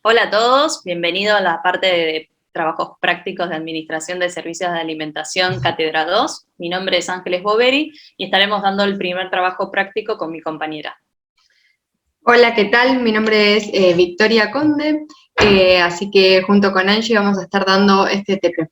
Hola a todos, bienvenido a la parte de trabajos prácticos de Administración de Servicios de Alimentación, Cátedra 2. Mi nombre es Ángeles Boveri y estaremos dando el primer trabajo práctico con mi compañera. Hola, ¿qué tal? Mi nombre es Victoria Conde, así que junto con Angie vamos a estar dando este TP.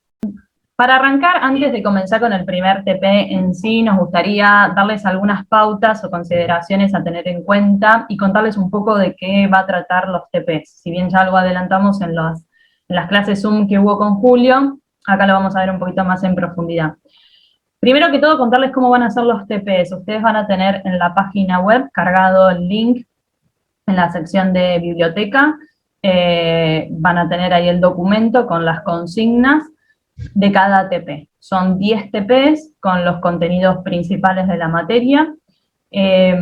Para arrancar, antes de comenzar con el primer TP en sí, nos gustaría darles algunas pautas o consideraciones a tener en cuenta y contarles un poco de qué va a tratar los TPs. Si bien ya algo adelantamos en las clases Zoom que hubo con Julio, acá lo vamos a ver un poquito más en profundidad. Primero que todo, contarles cómo van a ser los TPs. Ustedes van a tener en la página web cargado el link en la sección de biblioteca, van a tener ahí el documento con las consignas de cada TP. Son 10 TPs con los contenidos principales de la materia, la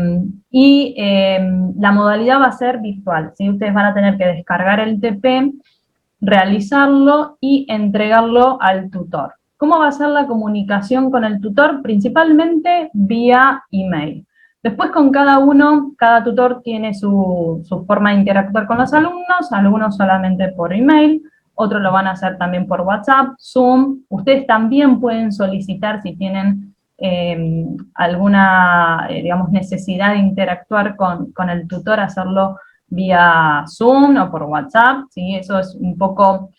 modalidad va a ser virtual, ¿sí? Ustedes van a tener que descargar el TP, realizarlo y entregarlo al tutor. ¿Cómo va a ser la comunicación con el tutor? Principalmente vía email. Después con cada tutor tiene su forma de interactuar con los alumnos, algunos solamente por email, otros lo van a hacer también por WhatsApp, Zoom. Ustedes también pueden solicitar si tienen alguna, digamos, necesidad de interactuar con el tutor, hacerlo vía Zoom o por WhatsApp, ¿sí? Eso es un poco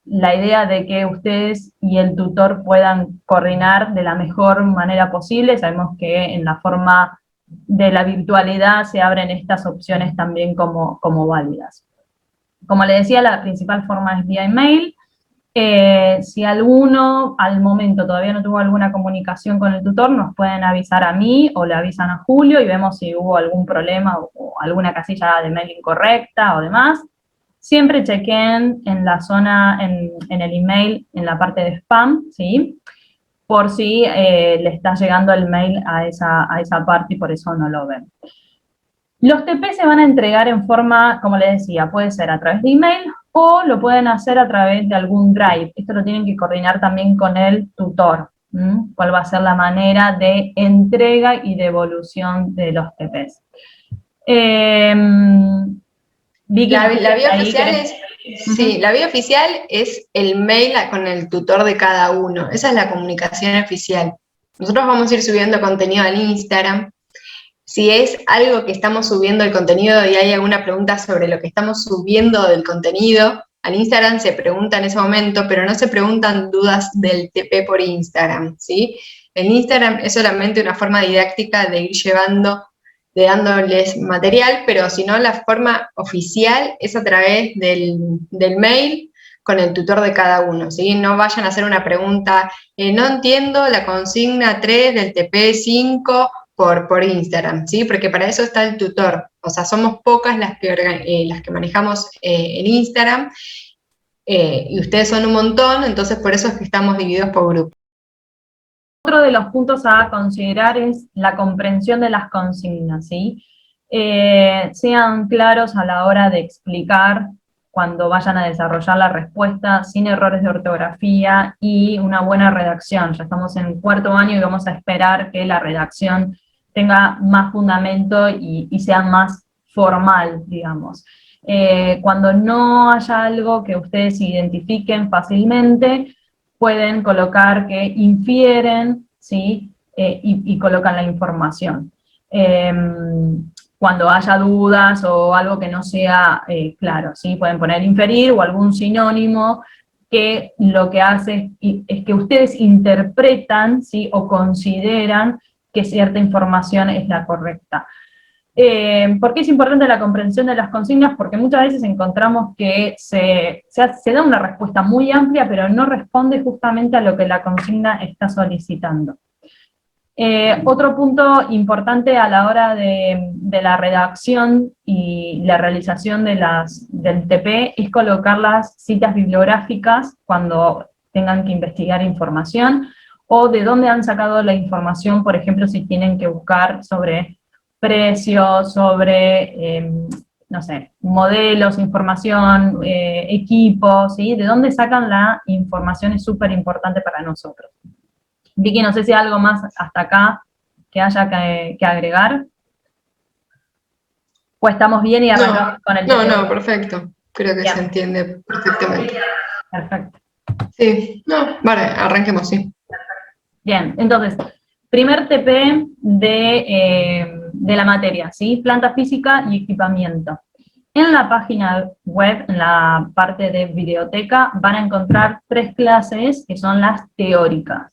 la idea de que ustedes y el tutor puedan coordinar de la mejor manera posible. Sabemos que en la forma de la virtualidad se abren estas opciones también como válidas. Como le decía, la principal forma es vía email. Si alguno al momento todavía no tuvo alguna comunicación con el tutor, nos pueden avisar a mí o le avisan a Julio y vemos si hubo algún problema o alguna casilla de mail incorrecta o demás. Siempre chequen en la zona, en el email, en la parte de spam, ¿sí? Por si le está llegando el mail a esa parte y por eso no lo ven. Los TP se van a entregar en forma, como les decía, puede ser a través de email o lo pueden hacer a través de algún drive. Esto lo tienen que coordinar también con el tutor. ¿Cuál va a ser la manera de entrega y devolución de los TPs? La vía oficial la vía oficial es el mail con el tutor de cada uno. Esa es la comunicación oficial. Nosotros vamos a ir subiendo contenido al Instagram. Si es algo que estamos subiendo el contenido y hay alguna pregunta sobre lo que estamos subiendo del contenido, al Instagram se pregunta en ese momento, pero no se preguntan dudas del TP por Instagram, ¿sí? El Instagram es solamente una forma didáctica de ir dándoles material, pero si no, la forma oficial es a través del mail con el tutor de cada uno, ¿sí? No vayan a hacer una pregunta, no entiendo la consigna 3 del TP5 por Instagram, ¿sí? Porque para eso está el tutor. O sea, somos pocas las que manejamos en Instagram, y ustedes son un montón, entonces por eso es que estamos divididos por grupos. Otro de los puntos a considerar es la comprensión de las consignas, ¿sí? Sean claros a la hora de explicar cuando vayan a desarrollar la respuesta sin errores de ortografía y una buena redacción. Ya estamos en cuarto año y vamos a esperar que la redacción tenga más fundamento y sea más formal, digamos. Cuando no haya algo que ustedes identifiquen fácilmente, pueden colocar que infieren, ¿sí? Y colocan la información. Cuando haya dudas o algo que no sea claro, ¿sí? Pueden poner inferir o algún sinónimo que lo que hace es que ustedes interpretan, ¿sí? O consideran que cierta información es la correcta. ¿Por qué es importante la comprensión de las consignas? Porque muchas veces encontramos que se da una respuesta muy amplia, pero no responde justamente a lo que la consigna está solicitando. Otro punto importante a la hora de la redacción y la realización del TP es colocar las citas bibliográficas cuando tengan que investigar información, o de dónde han sacado la información, por ejemplo, si tienen que buscar sobre precios, sobre, no sé, modelos, información, equipos, ¿sí? De dónde sacan la información es súper importante para nosotros. Vicky, no sé si hay algo más hasta acá que haya que agregar. ¿O estamos bien y arrancamos con el TP? No, perfecto. Creo que se entiende perfectamente. Perfecto. Sí, vale, arranquemos, sí. Bien, entonces, primer TP de la materia, ¿sí? Planta física y equipamiento. En la página web, en la parte de videoteca, van a encontrar 3 clases que son las teóricas.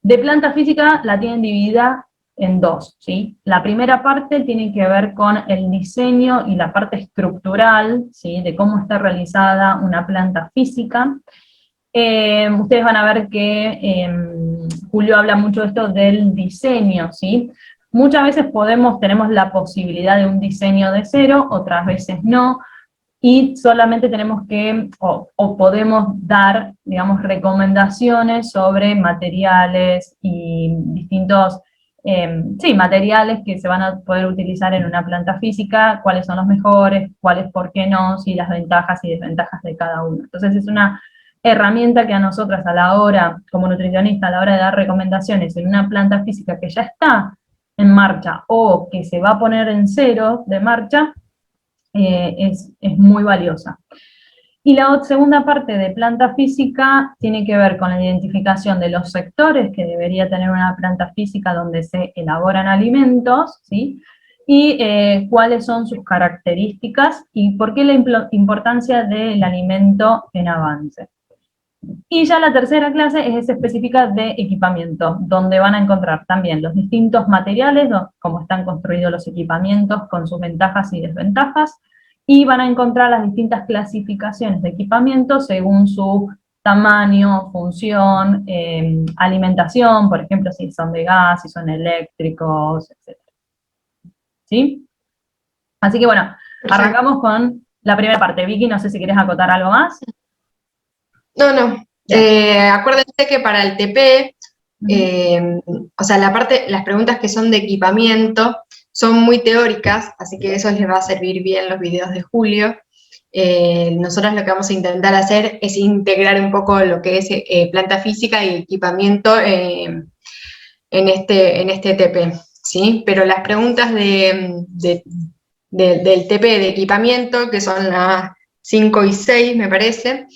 De planta física la tienen dividida en 2, ¿sí? La primera parte tiene que ver con el diseño y la parte estructural, ¿sí? De cómo está realizada una planta física. Ustedes van a ver que Julio habla mucho de esto del diseño, ¿sí? Muchas veces tenemos la posibilidad de un diseño de cero, otras veces no, y solamente tenemos que, o podemos dar, digamos, recomendaciones sobre materiales y distintos, materiales que se van a poder utilizar en una planta física, cuáles son los mejores, cuáles por qué no, y las ventajas y desventajas de cada uno. Entonces es una herramienta que a nosotras a la hora, como nutricionista, a la hora de dar recomendaciones en una planta física que ya está en marcha o que se va a poner en cero de marcha, es muy valiosa. Y la segunda parte de planta física tiene que ver con la identificación de los sectores que debería tener una planta física donde se elaboran alimentos, ¿sí? Y cuáles son sus características y por qué la importancia del alimento en avance. Y ya la tercera clase es específica de equipamiento, donde van a encontrar también los distintos materiales, cómo están construidos los equipamientos con sus ventajas y desventajas, y van a encontrar las distintas clasificaciones de equipamiento según su tamaño, función, alimentación, por ejemplo, si son de gas, si son eléctricos, etc. ¿Sí? Así que bueno, arrancamos con la primera parte. Vicky, no sé si querés acotar algo más. No. Acuérdense que para el TP, o sea, las preguntas que son de equipamiento son muy teóricas, así que eso les va a servir bien los videos de Julio. Nosotros lo que vamos a intentar hacer es integrar un poco lo que es planta física y equipamiento en este TP, ¿sí? Pero las preguntas del TP de equipamiento, que son las 5 y 6, me parece,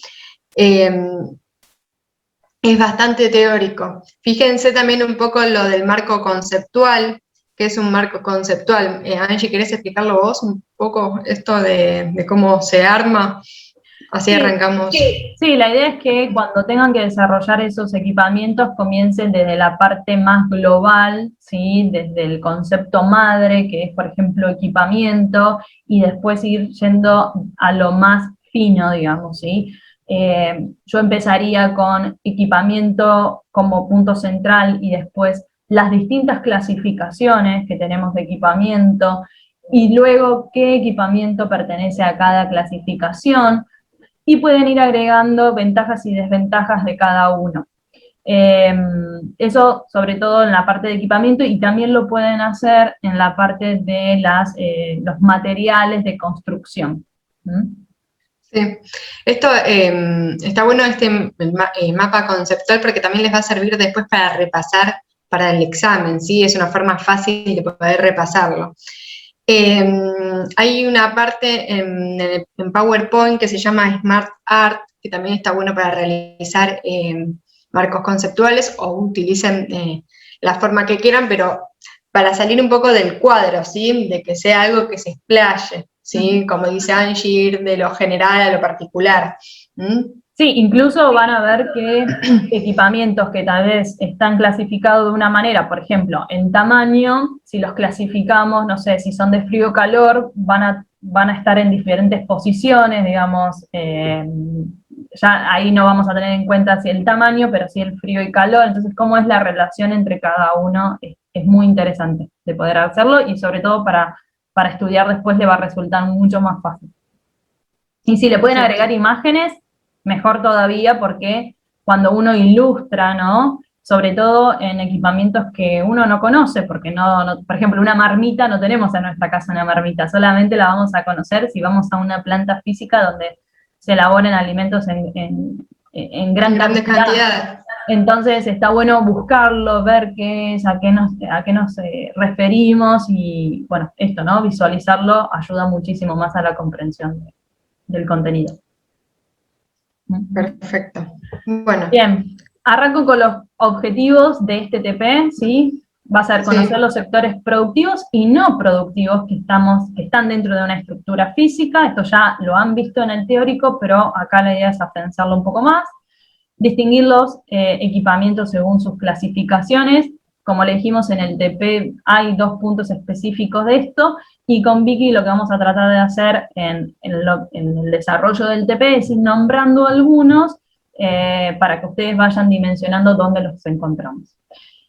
es bastante teórico. Fíjense también un poco lo del marco conceptual, que es un marco conceptual. Angie, ¿querés explicarlo vos un poco, esto de cómo se arma? Así arrancamos. Sí, la idea es que cuando tengan que desarrollar esos equipamientos comiencen desde la parte más global, ¿sí? Desde el concepto madre, que es, por ejemplo, equipamiento, y después ir yendo a lo más fino, digamos, ¿sí? Yo empezaría con equipamiento como punto central y después las distintas clasificaciones que tenemos de equipamiento y luego qué equipamiento pertenece a cada clasificación y pueden ir agregando ventajas y desventajas de cada uno. Eso sobre todo en la parte de equipamiento y también lo pueden hacer en la parte de los materiales de construcción. Sí, esto está bueno mapa conceptual porque también les va a servir después para repasar para el examen, ¿sí? Es una forma fácil de poder repasarlo. Hay una parte en PowerPoint que se llama Smart Art, que también está bueno para realizar marcos conceptuales o utilicen la forma que quieran, pero para salir un poco del cuadro, ¿sí? De que sea algo que se explaye, ¿sí? Como dice Angie, de lo general a lo particular. Sí, incluso van a ver que equipamientos que tal vez están clasificados de una manera, por ejemplo, en tamaño, si los clasificamos, no sé, si son de frío o calor, van a estar en diferentes posiciones, digamos, ya ahí no vamos a tener en cuenta si el tamaño, pero sí el frío y calor, entonces cómo es la relación entre cada uno es muy interesante de poder hacerlo y sobre todo para estudiar después le va a resultar mucho más fácil. Y si le pueden agregar imágenes, mejor todavía, porque cuando uno ilustra, ¿no? Sobre todo en equipamientos que uno no conoce, porque por ejemplo, una marmita, no tenemos en nuestra casa una marmita, solamente la vamos a conocer si vamos a una planta física donde se elaboren alimentos en grandes cantidades. Entonces está bueno buscarlo, ver qué es, a qué nos referimos y, bueno, esto, ¿no? Visualizarlo ayuda muchísimo más a la comprensión del contenido. Perfecto. Bueno. Bien, arranco con los objetivos de este TP, ¿sí? Va a ser conocer los sectores productivos y no productivos que están dentro de una estructura física. Esto ya lo han visto en el teórico, pero acá la idea es afianzarlo un poco más. Distinguir los equipamientos según sus clasificaciones. Como le dijimos en el TP, hay 2 puntos específicos de esto, y con Vicky lo que vamos a tratar de hacer en el desarrollo del TP es ir nombrando algunos para que ustedes vayan dimensionando dónde los encontramos.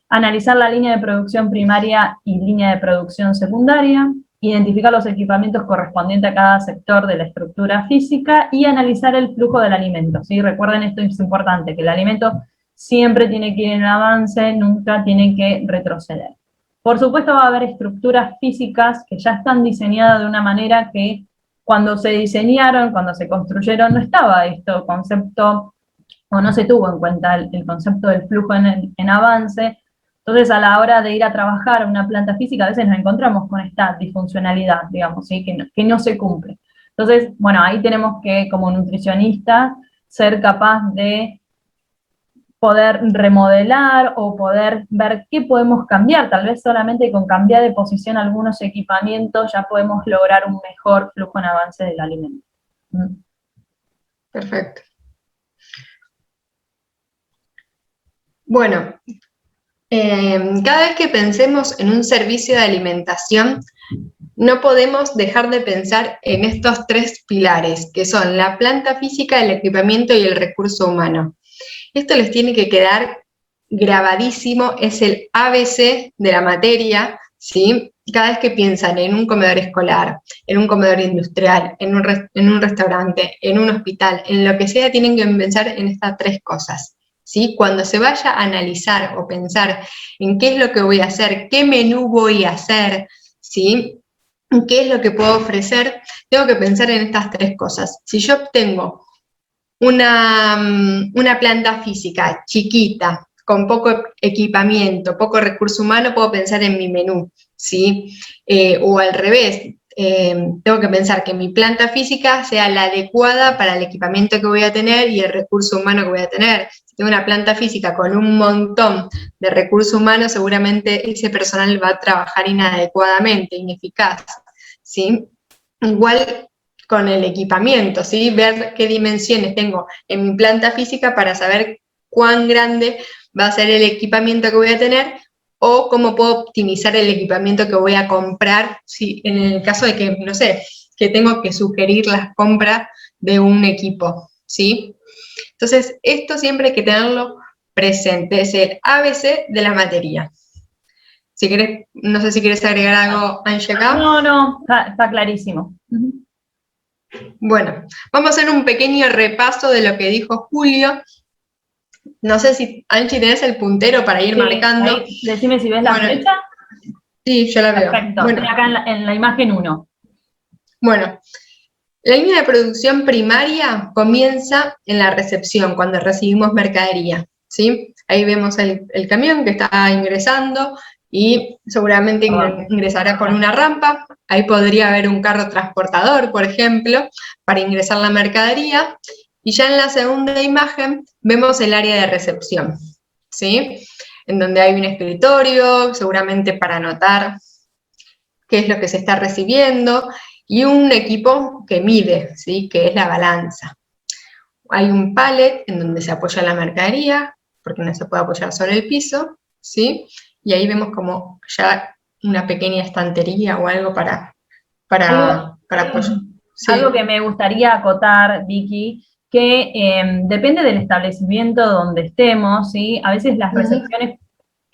Analizar la línea de producción primaria y línea de producción secundaria, identificar los equipamientos correspondientes a cada sector de la estructura física y analizar el flujo del alimento, ¿sí? Recuerden, esto es importante, que el alimento siempre tiene que ir en avance, nunca tiene que retroceder. Por supuesto va a haber estructuras físicas que ya están diseñadas de una manera que cuando se diseñaron, cuando se construyeron, no estaba esto concepto, o no se tuvo en cuenta el concepto del flujo en avance. Entonces, a la hora de ir a trabajar una planta física, a veces nos encontramos con esta disfuncionalidad, digamos, ¿sí? que no se cumple. Entonces, bueno, ahí tenemos que, como nutricionistas, ser capaz de poder remodelar o poder ver qué podemos cambiar. Tal vez solamente con cambiar de posición algunos equipamientos ya podemos lograr un mejor flujo en avance del alimento. Perfecto. Bueno, cada vez que pensemos en un servicio de alimentación, no podemos dejar de pensar en estos 3 pilares, que son la planta física, el equipamiento y el recurso humano. Esto les tiene que quedar grabadísimo, es el ABC de la materia, ¿sí? Cada vez que piensan en un comedor escolar, en un comedor industrial, en un restaurante, en un hospital, en lo que sea, tienen que pensar en estas 3 cosas. ¿Sí? Cuando se vaya a analizar o pensar en qué es lo que voy a hacer, qué menú voy a hacer, ¿sí? ¿Qué es lo que puedo ofrecer? Tengo que pensar en estas 3 cosas. Si yo tengo una planta física chiquita, con poco equipamiento, poco recurso humano, puedo pensar en mi menú, ¿sí? O al revés, tengo que pensar que mi planta física sea la adecuada para el equipamiento que voy a tener y el recurso humano que voy a tener. Si tengo una planta física con un montón de recurso humano, seguramente ese personal va a trabajar inadecuadamente, ineficaz, ¿sí? Igual con el equipamiento, ¿sí? Ver qué dimensiones tengo en mi planta física para saber cuán grande va a ser el equipamiento que voy a tener, o cómo puedo optimizar el equipamiento que voy a comprar, ¿sí? En el caso de que, no sé, que tengo que sugerir las compras de un equipo, ¿sí? Entonces, esto siempre hay que tenerlo presente, es el ABC de la materia. Si querés, no sé si quieres agregar algo, Angela. No, está clarísimo. Bueno, vamos a hacer un pequeño repaso de lo que dijo Julio. No sé si, Anchi, tenés el puntero para ir marcando. Ahí, decime si ves la flecha. Sí, yo la veo. Perfecto, bueno, estoy acá en la imagen 1. Bueno, la línea de producción primaria comienza en la recepción, cuando recibimos mercadería, ¿sí? Ahí vemos el camión que está ingresando y seguramente ingresará por una rampa. Ahí podría haber un carro transportador, por ejemplo, para ingresar la mercadería. Y ya en la segunda imagen vemos el área de recepción, ¿sí? En donde hay un escritorio, seguramente para anotar qué es lo que se está recibiendo, y un equipo que mide, ¿sí? Que es la balanza. Hay un pallet en donde se apoya la mercadería, porque no se puede apoyar sobre el piso, ¿sí? Y ahí vemos como ya una pequeña estantería o algo para apoyar. Sí. Algo que me gustaría acotar, Vicky, que depende del establecimiento donde estemos, ¿sí? A veces las recepciones,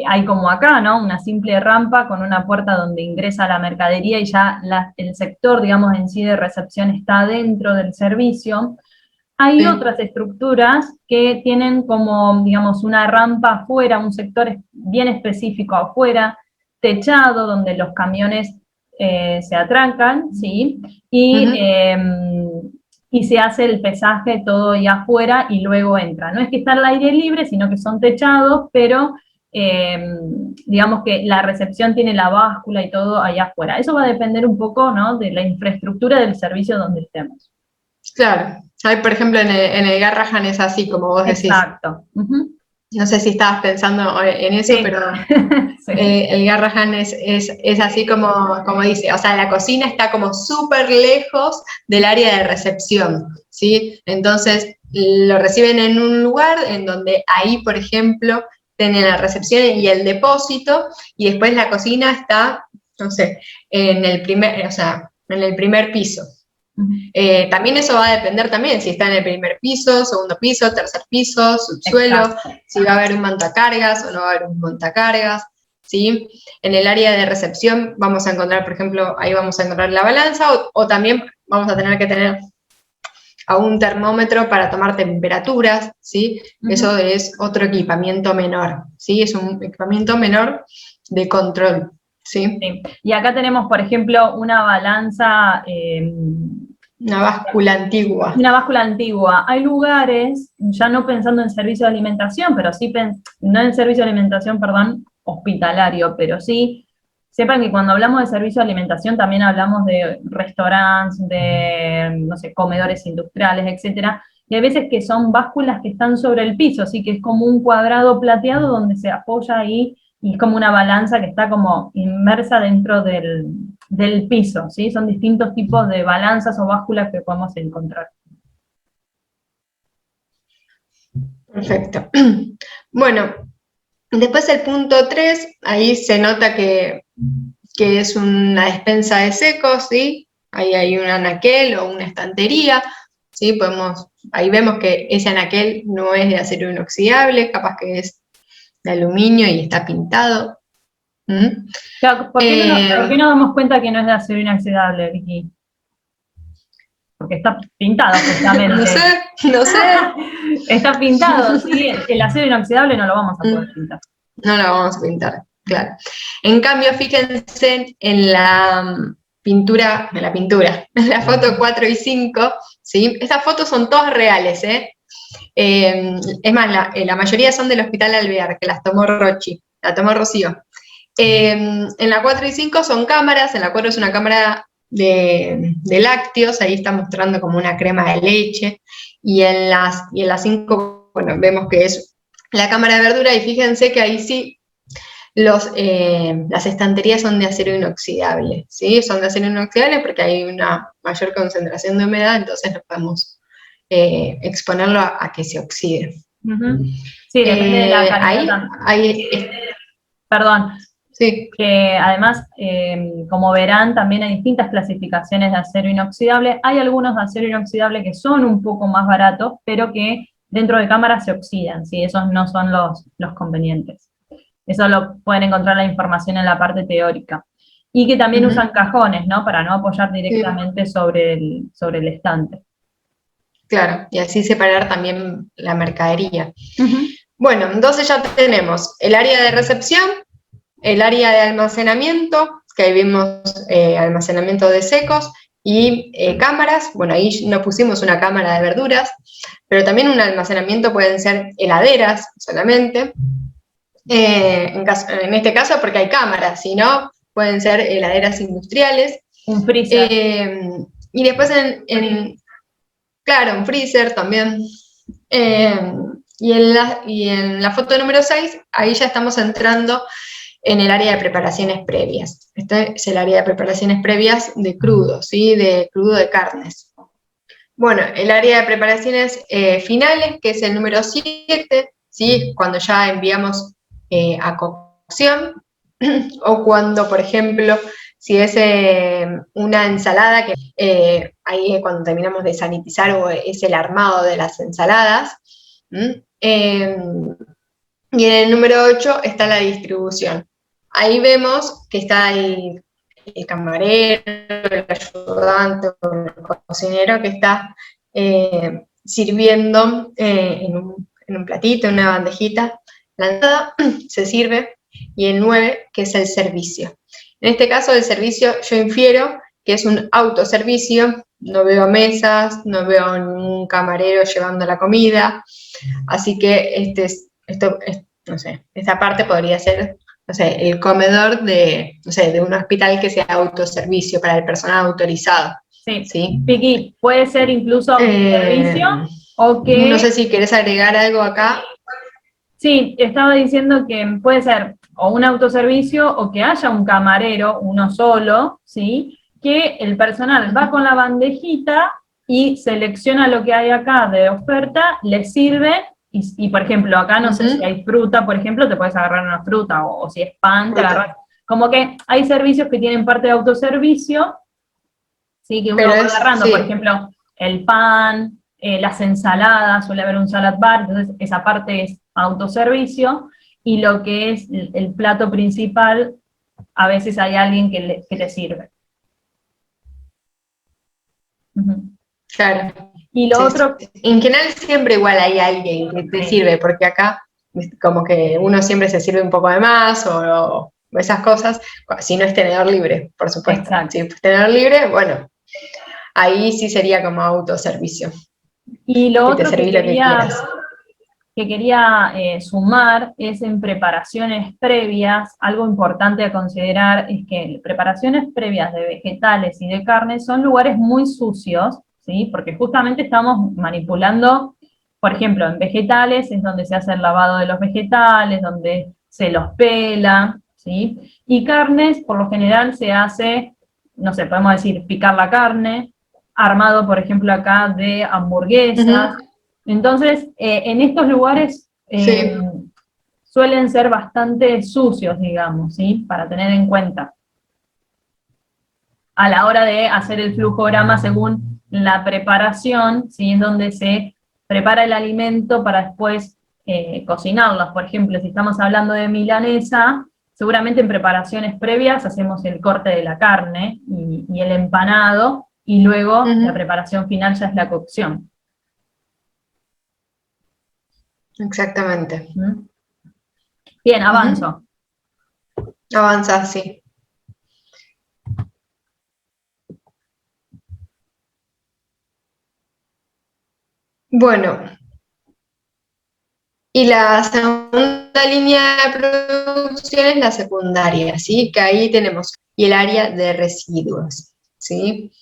hay como acá, ¿no? Una simple rampa con una puerta donde ingresa la mercadería y ya el sector, digamos, en sí de recepción está dentro del servicio. Hay otras estructuras que tienen como, digamos, una rampa afuera, un sector bien específico afuera, techado, donde los camiones se atrancan, ¿sí? Y y se hace el pesaje todo ahí afuera y luego entra. No es que está al aire libre, sino que son techados, pero digamos que la recepción tiene la báscula y todo allá afuera. Eso va a depender un poco, ¿no?, de la infraestructura del servicio donde estemos. Claro. Ahí, por ejemplo, en el Garrahan es así, como vos decís. Exacto. No sé si estabas pensando en eso, sí. Pero sí. El Garrahan es así como dice, o sea, la cocina está como súper lejos del área de recepción, ¿sí? Entonces, lo reciben en un lugar en donde ahí, por ejemplo, tienen la recepción y el depósito, y después la cocina está, no sé, en el primer piso. También eso va a depender también si está en el primer piso, segundo piso, tercer piso, subsuelo, exacto, si va a haber un montacargas o no va a haber un montacargas, ¿sí? En el área de recepción vamos a encontrar, por ejemplo, ahí vamos a encontrar la balanza, o también vamos a tener que tener a un termómetro para tomar temperaturas, ¿sí? Eso es otro equipamiento menor, ¿sí? Es un equipamiento menor de control, ¿sí? Sí. Y acá tenemos, por ejemplo, una balanza... una báscula antigua. Una báscula antigua. Hay lugares, ya no pensando en servicio de alimentación, pero sí, no en servicio de alimentación, perdón, hospitalario, pero sí, sepan que cuando hablamos de servicio de alimentación también hablamos de restaurantes, de, no sé, comedores industriales, etcétera, y hay veces que son básculas que están sobre el piso, así que es como un cuadrado plateado donde se apoya ahí, y es como una balanza que está como inmersa dentro del piso, ¿sí? Son distintos tipos de balanzas o básculas que podemos encontrar. Perfecto. Bueno, después el punto 3, ahí se nota que es una despensa de secos, ¿sí? Ahí hay un anaquel o una estantería, ¿sí? Ahí vemos que ese anaquel no es de acero inoxidable, capaz que es de aluminio y está pintado. Claro, ¿por qué no damos cuenta que no es de acero inoxidable, Vicky? Porque está pintado justamente. No sé. Está pintado, sí, el acero inoxidable no lo vamos a poder pintar. No lo vamos a pintar, claro. En cambio, fíjense en la pintura, en la foto 4 y 5, ¿sí? Estas fotos son todas reales, ¿eh? Es más, la mayoría son del Hospital Alvear, que las tomó Rocío. En la 4 y 5 son cámaras, en la 4 es una cámara de lácteos, ahí está mostrando como una crema de leche, y en las 5, bueno, vemos que es la cámara de verdura, y fíjense que ahí sí las estanterías son de acero inoxidable, ¿sí? Son de acero inoxidable porque hay una mayor concentración de humedad, entonces no podemos exponerlo a que se oxide. Sí, depende de la calidad. Perdón. Sí. Que además, como verán, también hay distintas clasificaciones de acero inoxidable. Hay algunos de acero inoxidable que son un poco más baratos, pero que dentro de cámara se oxidan, ¿sí? Esos no son los convenientes. Eso lo pueden encontrar la información en la parte teórica. Y que también usan cajones, ¿no? Para no apoyar directamente sobre el estante. Claro, y así separar también la mercadería. Bueno, entonces ya tenemos el área de recepción, el área de almacenamiento, que ahí vimos almacenamiento de secos, y cámaras. Bueno, ahí no pusimos una cámara de verduras, pero también un almacenamiento pueden ser heladeras solamente, en este caso porque hay cámaras, si no, pueden ser heladeras industriales. Un freezer. Y después claro, un freezer también. Y en la foto número 6, ahí ya estamos entrando en el área de preparaciones previas. Este es el área de preparaciones previas de crudo, ¿sí? De crudo de carnes. Bueno, el área de preparaciones finales, que es el número 7, ¿sí? Cuando ya enviamos a cocción, o cuando, por ejemplo, si es una ensalada, que ahí es cuando terminamos de sanitizar, o es el armado de las ensaladas. Y en el número 8 está la distribución. Ahí vemos que está el camarero, el ayudante o el cocinero que está sirviendo en un platito, en una bandejita. La entrada se sirve, y el 9, que es el servicio. En este caso, el servicio yo infiero que es un autoservicio, no veo mesas, no veo ningún camarero llevando la comida, así que no sé, esta parte podría ser, no sé, el comedor de, no sé, de un hospital que sea autoservicio para el personal autorizado. Sí, ¿Sí? Vicky, puede ser incluso autoservicio o que... No sé si querés agregar algo acá. Sí, estaba diciendo que puede ser o un autoservicio o que haya un camarero, uno solo, ¿sí? Que el personal va con la bandejita y selecciona lo que hay acá de oferta, le sirve, y por ejemplo, acá no sé si hay fruta, por ejemplo, te puedes agarrar una fruta, o si es pan, te agarras. Como que hay servicios que tienen parte de autoservicio, ¿sí? Que uno va agarrando, por ejemplo, el pan, las ensaladas, suele haber un salad bar, entonces esa parte es autoservicio, y lo que es el plato principal, a veces hay alguien que te sirve. Claro. Y lo otro... En general siempre igual hay alguien que te sirve, porque acá como que uno siempre se sirve un poco de más o esas cosas, si no es tenedor libre, por supuesto. Exacto. Si es tenedor libre, bueno, ahí sí sería como autoservicio. Y lo que otro te serví lo que quieras. que quería sumar es en preparaciones previas, algo importante a considerar es que preparaciones previas de vegetales y de carne son lugares muy sucios, ¿sí? Porque justamente estamos manipulando, por ejemplo, en vegetales es donde se hace el lavado de los vegetales, donde se los pela, ¿sí? Y carnes, por lo general, se hace, no sé, podemos decir picar la carne, armado, por ejemplo, acá de hamburguesas. Entonces, en estos lugares suelen ser bastante sucios, digamos, ¿sí? Para tener en cuenta. A la hora de hacer el flujograma según la preparación, ¿sí? Es donde se prepara el alimento para después cocinarlos. Por ejemplo, si estamos hablando de milanesa, seguramente en preparaciones previas hacemos el corte de la carne y el empanado, y luego la preparación final ya es la cocción. Exactamente. Bien, avanzo. Avanza, sí. Bueno, y la segunda línea de producción es la secundaria, ¿sí? Que ahí tenemos, y el área de residuos, ¿sí?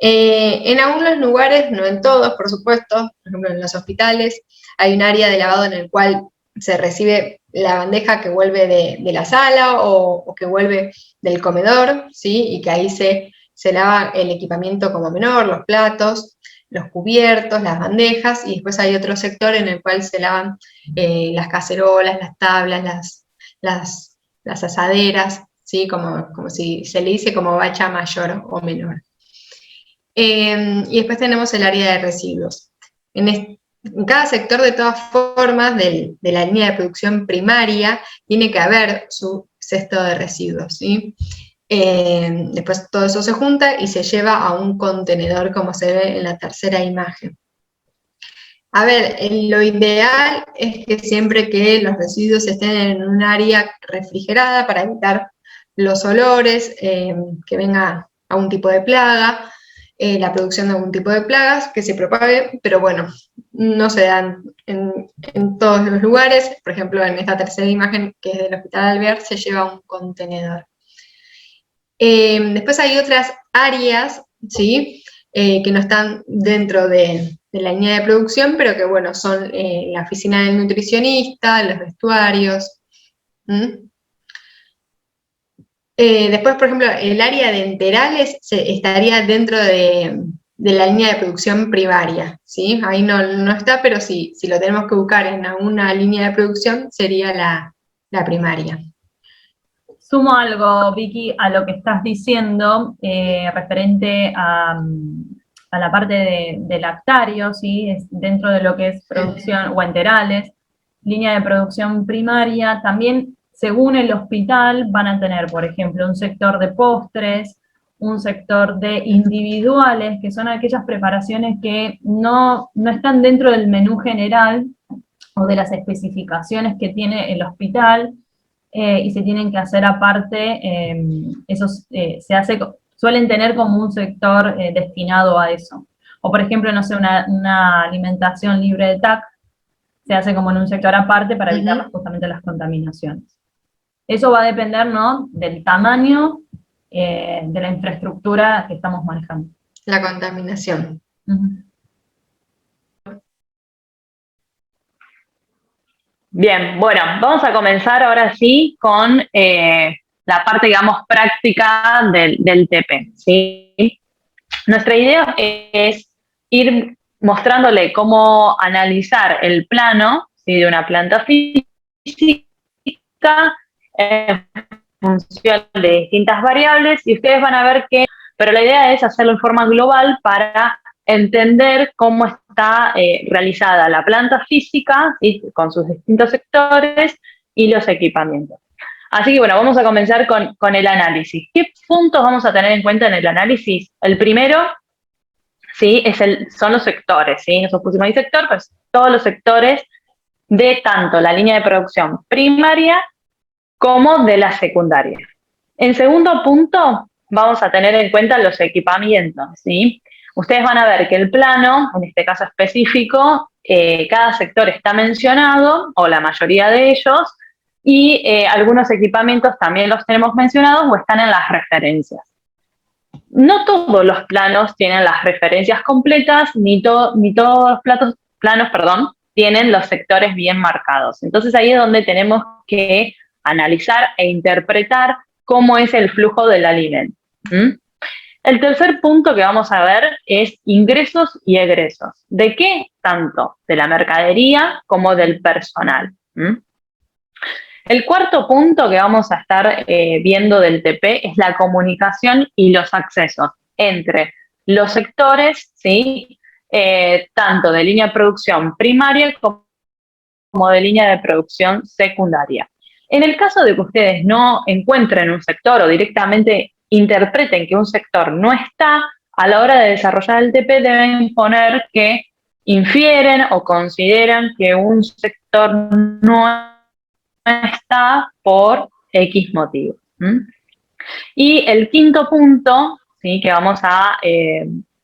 En algunos lugares, no en todos, por supuesto, por ejemplo en los hospitales, hay un área de lavado en el cual se recibe la bandeja que vuelve de la sala o que vuelve del comedor, ¿sí? Y que ahí se lava el equipamiento como menor, los platos, los cubiertos, las bandejas, y después hay otro sector en el cual se lavan las cacerolas, las tablas, las asaderas, ¿sí? Como si se le dice como bacha mayor o menor. Y después tenemos el área de residuos. En cada sector, de todas formas, de la línea de producción primaria, tiene que haber su cesto de residuos, ¿sí? Después todo eso se junta y se lleva a un contenedor, como se ve en la tercera imagen. A ver, lo ideal es que siempre que los residuos estén en un área refrigerada para evitar los olores, que venga algún tipo de plaga, la producción de algún tipo de plagas que se propague, pero bueno, no se dan en todos los lugares. Por ejemplo, en esta tercera imagen, que es del Hospital Alvear, se lleva un contenedor. Después hay otras áreas, ¿sí? Que no están dentro de la línea de producción, pero que bueno, son la oficina del nutricionista, los vestuarios. Después, por ejemplo, el área de enterales estaría dentro de la línea de producción primaria, ¿sí? Ahí no está, pero si lo tenemos que buscar en alguna línea de producción, sería la primaria. Sumo algo, Vicky, a lo que estás diciendo, referente a la parte de lactarios, ¿sí? Dentro de lo que es producción, o enterales, línea de producción primaria, también según el hospital van a tener, por ejemplo, un sector de postres, un sector de individuales, que son aquellas preparaciones que no están dentro del menú general o de las especificaciones que tiene el hospital, y se tienen que hacer aparte, se hace suelen tener como un sector destinado a eso. O por ejemplo, no sé, una alimentación libre de TAC se hace como en un sector aparte para evitar justamente las contaminaciones. Eso va a depender, ¿no?, del tamaño de la infraestructura que estamos manejando. La contaminación. Bien, bueno, vamos a comenzar ahora sí con la parte, digamos, práctica del TP, ¿sí? Nuestra idea es ir mostrándole cómo analizar el plano, ¿sí?, de una planta física en función de distintas variables, y ustedes van a ver que, pero la idea es hacerlo en forma global para entender cómo está realizada la planta física, ¿sí?, con sus distintos sectores y los equipamientos. Así que bueno, vamos a comenzar con el análisis. ¿Qué puntos vamos a tener en cuenta en el análisis? El primero, ¿sí?, son los sectores, ¿sí? Nosotros pusimos ahí sector, pues todos los sectores de tanto la línea de producción primaria como de la secundaria. En segundo punto, vamos a tener en cuenta los equipamientos, ¿sí? Ustedes van a ver que el plano, en este caso específico, cada sector está mencionado, o la mayoría de ellos, y algunos equipamientos también los tenemos mencionados o están en las referencias. No todos los planos tienen las referencias completas, ni todos los planos, tienen los sectores bien marcados. Entonces ahí es donde tenemos que analizar e interpretar cómo es el flujo del alimento. El tercer punto que vamos a ver es ingresos y egresos. ¿De qué? Tanto de la mercadería como del personal. El cuarto punto que vamos a estar viendo del TP es la comunicación y los accesos entre los sectores, ¿sí?, tanto de línea de producción primaria como de línea de producción secundaria. En el caso de que ustedes no encuentren un sector o directamente interpreten que un sector no está, a la hora de desarrollar el TP deben poner que infieren o consideran que un sector no está por X motivo. Y el quinto punto, ¿sí?, que vamos a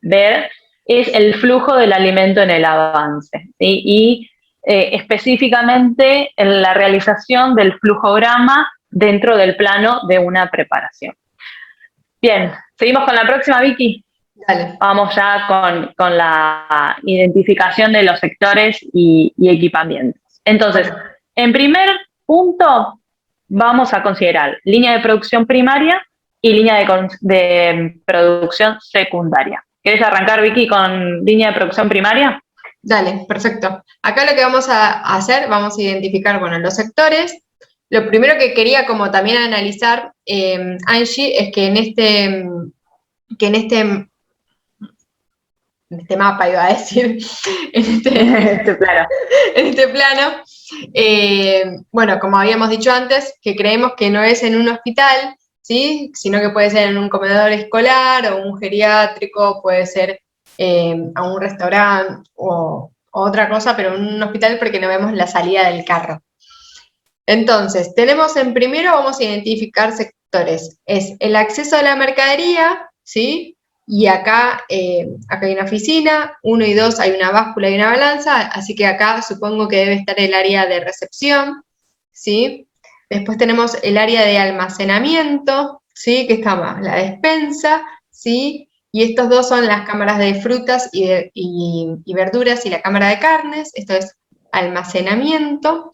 ver es el flujo del alimento en el avance, ¿sí?, y específicamente en la realización del flujograma dentro del plano de una preparación. Bien, seguimos con la próxima, Vicky. Dale. Vamos ya con la identificación de los sectores y equipamientos. Entonces, en primer punto, vamos a considerar línea de producción primaria y línea de producción secundaria. ¿Quieres arrancar, Vicky, con línea de producción primaria? Dale, perfecto. Acá lo que vamos a hacer, vamos a identificar, bueno, los sectores. Lo primero que quería como también analizar, Angie, es que en este mapa, iba a decir, en este plano, bueno, como habíamos dicho antes, que creemos que no es en un hospital, ¿sí?, sino que puede ser en un comedor escolar o un geriátrico, puede ser a un restaurante o otra cosa, pero en un hospital porque no vemos la salida del carro. Entonces, tenemos en primero, vamos a identificar sectores. Es el acceso a la mercadería, ¿sí? Y acá hay una oficina, 1 y 2 hay una báscula y una balanza, así que acá supongo que debe estar el área de recepción, ¿sí? Después tenemos el área de almacenamiento, ¿sí?, que está la despensa, ¿sí? Y estos dos son las cámaras de frutas y verduras y la cámara de carnes, esto es almacenamiento.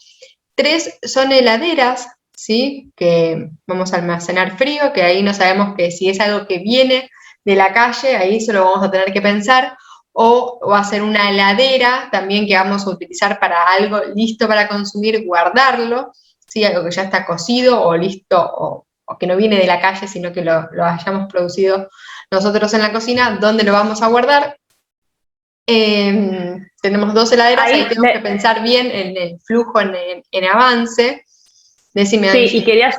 3 son heladeras, ¿sí?, que vamos a almacenar frío, que ahí no sabemos que si es algo que viene de la calle, ahí solo vamos a tener que pensar, o va a ser una heladera también que vamos a utilizar para algo listo para consumir, guardarlo, ¿sí?, algo que ya está cocido o listo, o que no viene de la calle, sino que lo hayamos producido nosotros en la cocina. ¿Dónde lo vamos a guardar? Tenemos 2 heladeras, ahí tenemos que pensar bien en el flujo, en avance. Decime, sí, Angie. Y quería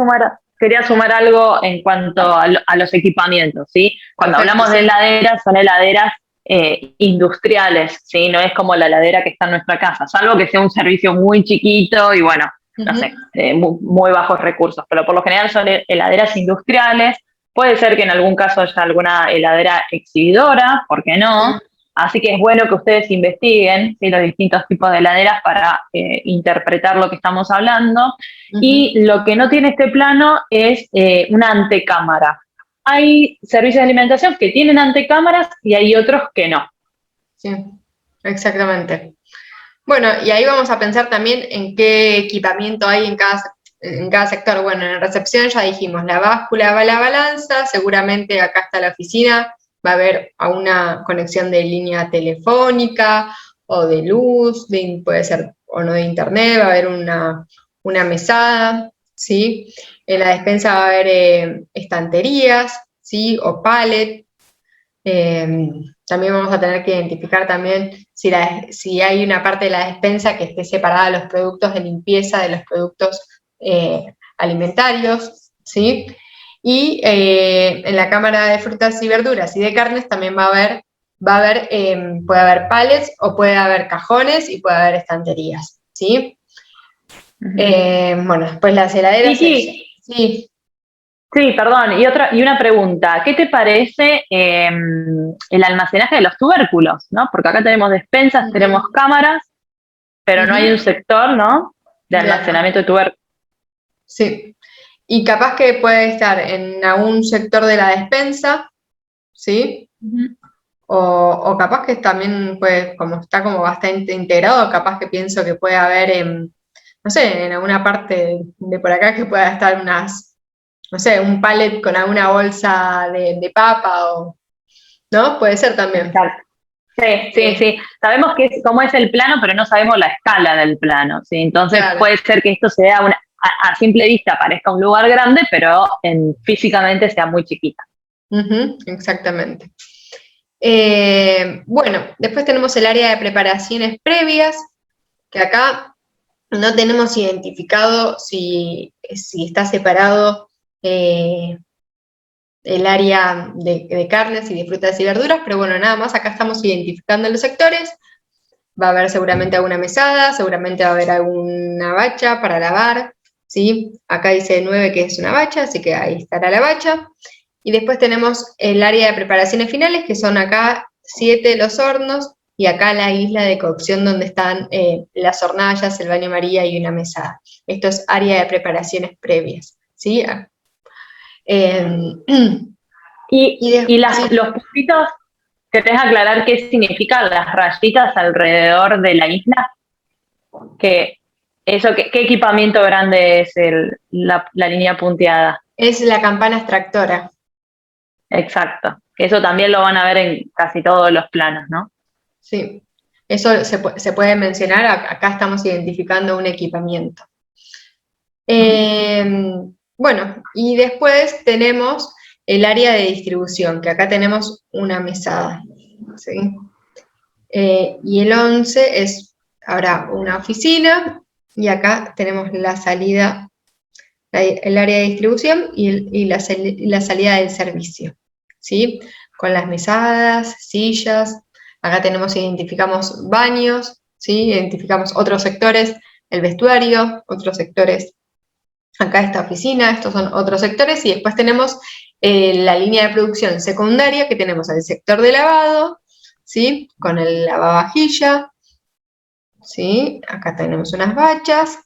sumar algo en cuanto a los equipamientos, ¿sí? Cuando hablamos de heladeras, son heladeras industriales, ¿sí? No es como la heladera que está en nuestra casa, salvo que sea un servicio muy chiquito y bueno, no sé, muy bajos recursos, pero por lo general son heladeras industriales, Puede ser que en algún caso haya alguna heladera exhibidora, ¿por qué no? Así que es bueno que ustedes investiguen, ¿sí?, los distintos tipos de heladeras para interpretar lo que estamos hablando. Y lo que no tiene este plano es una antecámara. Hay servicios de alimentación que tienen antecámaras y hay otros que no. Sí, exactamente. Bueno, y ahí vamos a pensar también en qué equipamiento hay en cada sector. Bueno, en recepción ya dijimos, la báscula va a la balanza, seguramente acá está la oficina, va a haber una conexión de línea telefónica o de luz, puede ser o no de internet, va a haber una mesada, ¿sí? En la despensa va a haber estanterías, ¿sí? O pallet. También vamos a tener que identificar también si hay una parte de la despensa que esté separada de los productos de limpieza de los productos alimentarios, ¿sí? Y en la cámara de frutas y verduras y de carnes también puede haber pallets o puede haber cajones y puede haber estanterías, ¿sí? Bueno, después las heladeras. Sí. Sí, perdón, y una pregunta, ¿qué te parece el almacenaje de los tubérculos, ¿no? Porque acá tenemos despensas, tenemos cámaras, pero no hay un sector, ¿no?, de almacenamiento de tubérculos. Sí, y capaz que puede estar en algún sector de la despensa, ¿sí? O capaz que también puede, como está como bastante integrado, capaz que pienso que puede haber, no sé, en alguna parte de por acá que pueda estar no sé, un pallet con alguna bolsa de papa, ¿no? Puede ser también. Sí. Sabemos cómo es el plano, pero no sabemos la escala del plano, ¿sí? Entonces puede ser que esto sea a simple vista parezca un lugar grande, pero físicamente sea muy chiquita. Exactamente. Bueno, después tenemos el área de preparaciones previas, que acá no tenemos identificado si está separado el área de carnes y de frutas y verduras, pero bueno, nada más, acá estamos identificando los sectores. Va a haber seguramente alguna mesada, seguramente va a haber alguna bacha para lavar, ¿sí? Acá dice 9 que es una bacha, así que ahí estará la bacha. Y después tenemos el área de preparaciones finales, que son acá 7 los hornos, y acá la isla de cocción donde están las hornallas, el baño María y una mesada. Esto es área de preparaciones previas, ¿sí? Los puntitos, ¿querés aclarar qué significan las rayitas alrededor de la isla? ¿Qué equipamiento grande es la línea punteada? Es la campana extractora. Exacto. Eso también lo van a ver en casi todos los planos, ¿no? Sí, eso se puede mencionar, acá estamos identificando un equipamiento. Bueno, y después tenemos el área de distribución, que acá tenemos una mesada, ¿sí? Y el 11 habrá una oficina, y acá tenemos la salida, el área de distribución y la salida del servicio, ¿sí? Con las mesadas, sillas, acá identificamos baños, ¿sí? Identificamos otros sectores, el vestuario, otros sectores. Acá esta oficina, estos son otros sectores, y después tenemos la línea de producción secundaria, que tenemos el sector de lavado, ¿sí? Con el lavavajilla, ¿sí? Acá tenemos unas bachas,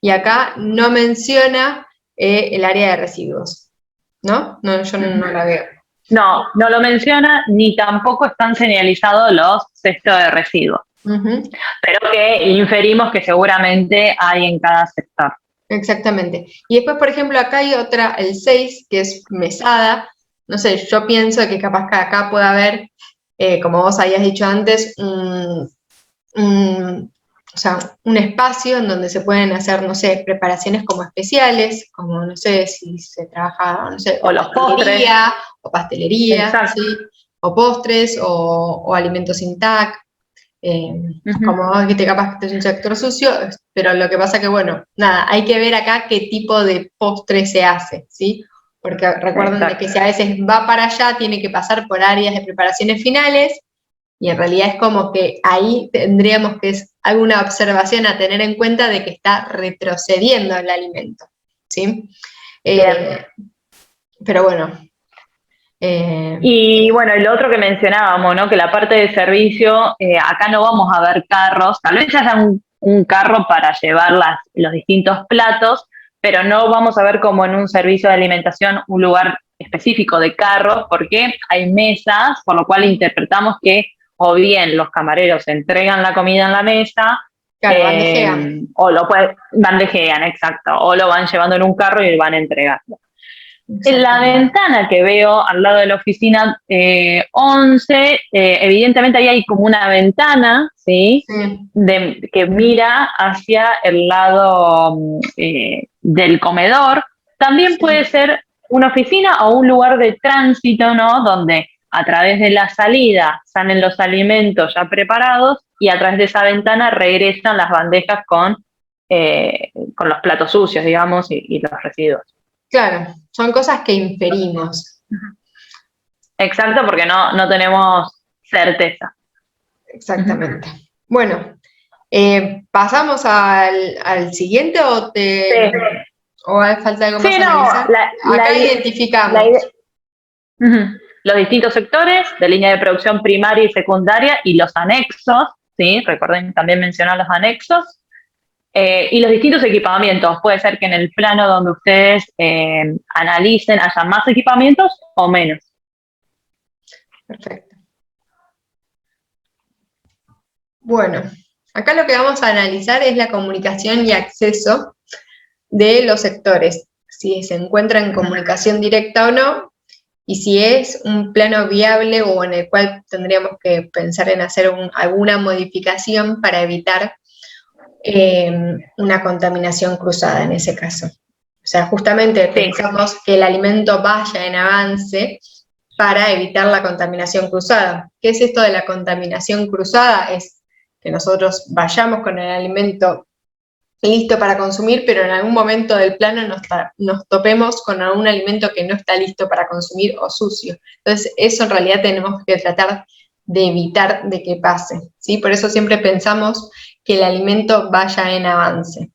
y acá no menciona el área de residuos, ¿no? Yo no la veo. No lo menciona, ni tampoco están señalizados los cestos de residuos, pero que inferimos que seguramente hay en cada sector. Exactamente. Y después, por ejemplo, acá hay otra, el 6, que es mesada. No sé, yo pienso que capaz que acá puede haber, como vos habías dicho antes, un espacio en donde se pueden hacer, no sé, preparaciones como especiales, como, no sé, si se trabaja, no sé, o los postres, o pastelería, ¿sí? O postres, o alimentos sin TAC. Como que capaz que es un sector sucio, pero lo que pasa que, bueno, nada, hay que ver acá qué tipo de postre se hace, ¿sí? Porque recuerden de que si a veces va para allá, tiene que pasar por áreas de preparaciones finales, y en realidad es como que ahí tendríamos que es alguna observación a tener en cuenta de que está retrocediendo el alimento, ¿sí? Pero bueno, Y bueno, y lo otro que mencionábamos, ¿no? Que la parte de servicio, acá no vamos a ver carros, tal vez haya un carro para llevar los distintos platos, pero no vamos a ver como en un servicio de alimentación un lugar específico de carros, porque hay mesas, por lo cual interpretamos que o bien los camareros entregan la comida en la mesa, Claro, bandejean. o bandejean, exacto, o lo van llevando en un carro y lo van entregando. En la Exactamente. ventana que veo al lado de la oficina 11, evidentemente ahí hay como una ventana, ¿sí? Sí, Que mira hacia el lado del comedor. También puede sí. ser una oficina o un lugar de tránsito, ¿no? Donde a través de la salida salen los alimentos ya preparados y a través de esa ventana regresan las bandejas con los platos sucios, digamos, y los residuos. Claro, son cosas que inferimos. Exacto, porque no tenemos certeza. Exactamente. Bueno, ¿pasamos al siguiente Sí, o hace falta algo más sí, a no, analizar? Acá identificamos. los distintos sectores de línea de producción primaria y secundaria y los anexos, ¿sí? Recuerden también mencionar los anexos. Y los distintos equipamientos. Puede ser que en el plano donde ustedes analicen haya más equipamientos o menos. Perfecto. Bueno, acá lo que vamos a analizar es la comunicación y acceso de los sectores, si se encuentra en comunicación directa o no, y si es un plano viable o en el cual tendríamos que pensar en hacer alguna modificación para evitar una contaminación cruzada en ese caso. O sea, justamente pensamos que el alimento vaya en avance para evitar la contaminación cruzada. ¿Qué es esto de la contaminación cruzada? Es que nosotros vayamos con el alimento listo para consumir, pero en algún momento del plano nos topemos con algún alimento que no está listo para consumir o sucio. Entonces, eso en realidad tenemos que tratar de evitar de que pase, ¿sí? Por eso siempre pensamos que el alimento vaya en avance.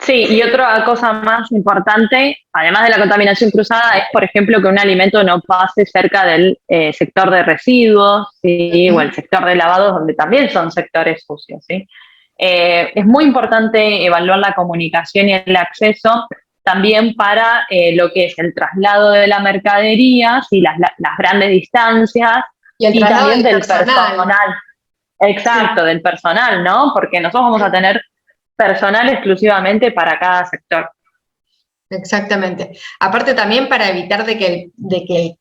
Sí, y otra cosa más importante, además de la contaminación cruzada, es, por ejemplo, que un alimento no pase cerca del sector de residuos, ¿sí? O el sector de lavados, donde también son sectores sucios, ¿sí? Es muy importante evaluar la comunicación y el acceso también para lo que es el traslado de la mercadería, ¿sí? las grandes distancias, Y el y traslado también del del personal. Exacto, del personal, ¿no? Porque nosotros vamos a tener personal exclusivamente para cada sector. Exactamente. Aparte también para evitar de que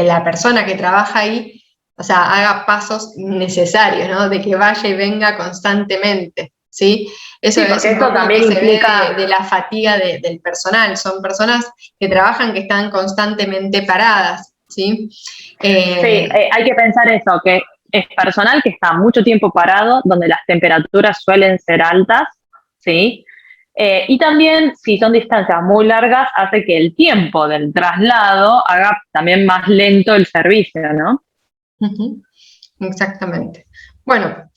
la persona que trabaja ahí, o sea, haga pasos necesarios, ¿no? De que vaya y venga constantemente, ¿sí? Eso Sí, es porque un esto poco lo que también se ve implica... de la fatiga del personal. Son personas que trabajan, que están constantemente paradas, ¿sí? Sí, hay que pensar eso, que es personal que está mucho tiempo parado, donde las temperaturas suelen ser altas, ¿sí? Y también, si son distancias muy largas, hace que el tiempo del traslado haga también más lento el servicio, ¿no? Exactamente. Bueno,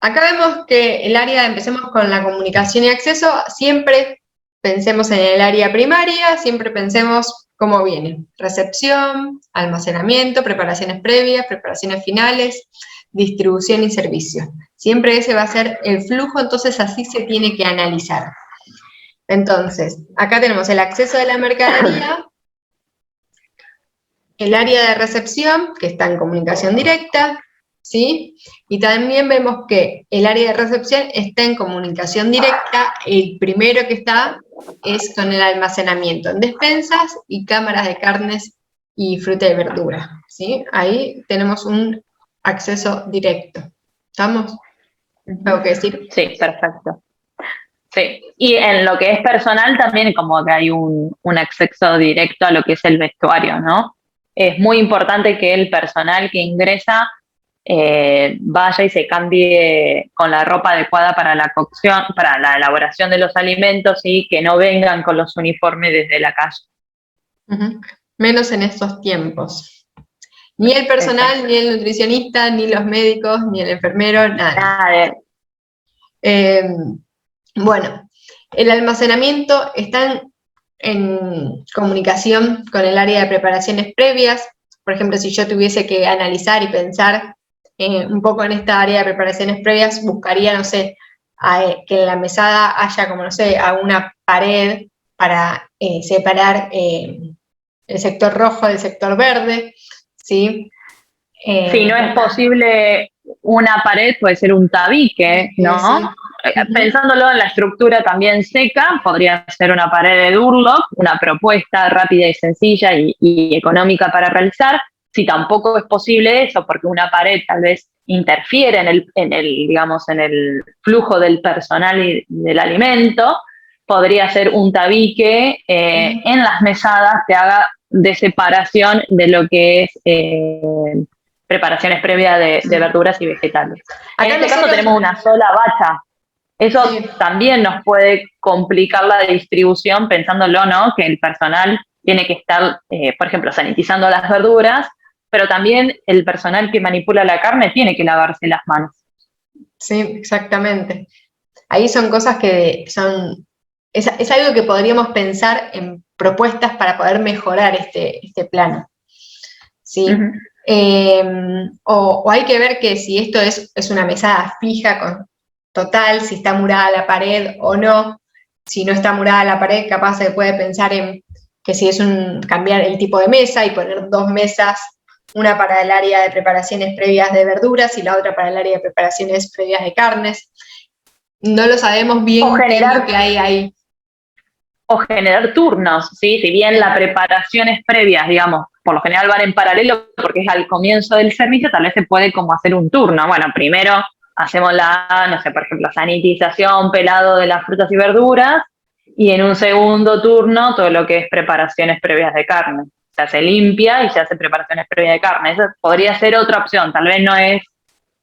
acá vemos que empecemos con la comunicación y acceso, siempre pensemos en el área primaria, siempre pensemos cómo viene. Recepción, almacenamiento, preparaciones previas, preparaciones finales, distribución y servicio. Siempre ese va a ser el flujo, entonces así se tiene que analizar. Entonces, acá tenemos el acceso de la mercadería, el área de recepción, que está en comunicación directa, ¿sí? Y también vemos que el área de recepción está en comunicación directa, el primero que está es con el almacenamiento en despensas y cámaras de carnes y fruta y verdura, ¿sí? Ahí tenemos un acceso directo. ¿Estamos? ¿Tengo que decir? Sí, perfecto. Sí, y en lo que es personal también como que hay un acceso directo a lo que es el vestuario, ¿no? Es muy importante que el personal que ingresa vaya y se cambie con la ropa adecuada para la cocción, para la elaboración de los alimentos y que no vengan con los uniformes desde la calle. Menos en estos tiempos. Ni el personal, Exacto. ni el nutricionista, ni los médicos, ni el enfermero, nadie. Nada, Bueno, el almacenamiento está en comunicación con el área de preparaciones previas. Por ejemplo, si yo tuviese que analizar y pensar un poco en esta área de preparaciones previas, buscaría, no sé, que en la mesada haya como, no sé, a una pared para separar el sector rojo del sector verde, ¿sí? Si no es posible una pared, puede ser un tabique, ¿no? Sí. Pensándolo en la estructura también seca, podría ser una pared de Durlock, una propuesta rápida y sencilla y económica para realizar. Si tampoco es posible eso, porque una pared tal vez interfiere en el flujo del personal y del alimento, podría ser un tabique en las mesadas que haga de separación de lo que es preparaciones previas de verduras y vegetales. En este caso tenemos una sola bacha. Eso también nos puede complicar la distribución, pensándolo, ¿no? Que el personal tiene que estar, por ejemplo, sanitizando las verduras, pero también el personal que manipula la carne tiene que lavarse las manos. Sí, exactamente. Ahí son cosas que son... Es algo que podríamos pensar en propuestas para poder mejorar este plano. ¿Sí? O hay que ver que si esto es una mesada fija, total, si está murada la pared o no. Si no está murada la pared, capaz se puede pensar en que si es cambiar el tipo de mesa y poner 2 mesas, una para el área de preparaciones previas de verduras y la otra para el área de preparaciones previas de carnes. No lo sabemos bien qué es lo que hay ahí. O generar turnos, ¿sí? Si bien las preparaciones previas, digamos, por lo general van en paralelo porque es al comienzo del servicio, tal vez se puede como hacer un turno. Bueno, primero hacemos no sé, por ejemplo, sanitización, pelado de las frutas y verduras, y en un segundo turno todo lo que es preparaciones previas de carne. Se hace limpia y se hace preparaciones previas de carne. Esa podría ser otra opción, tal vez no es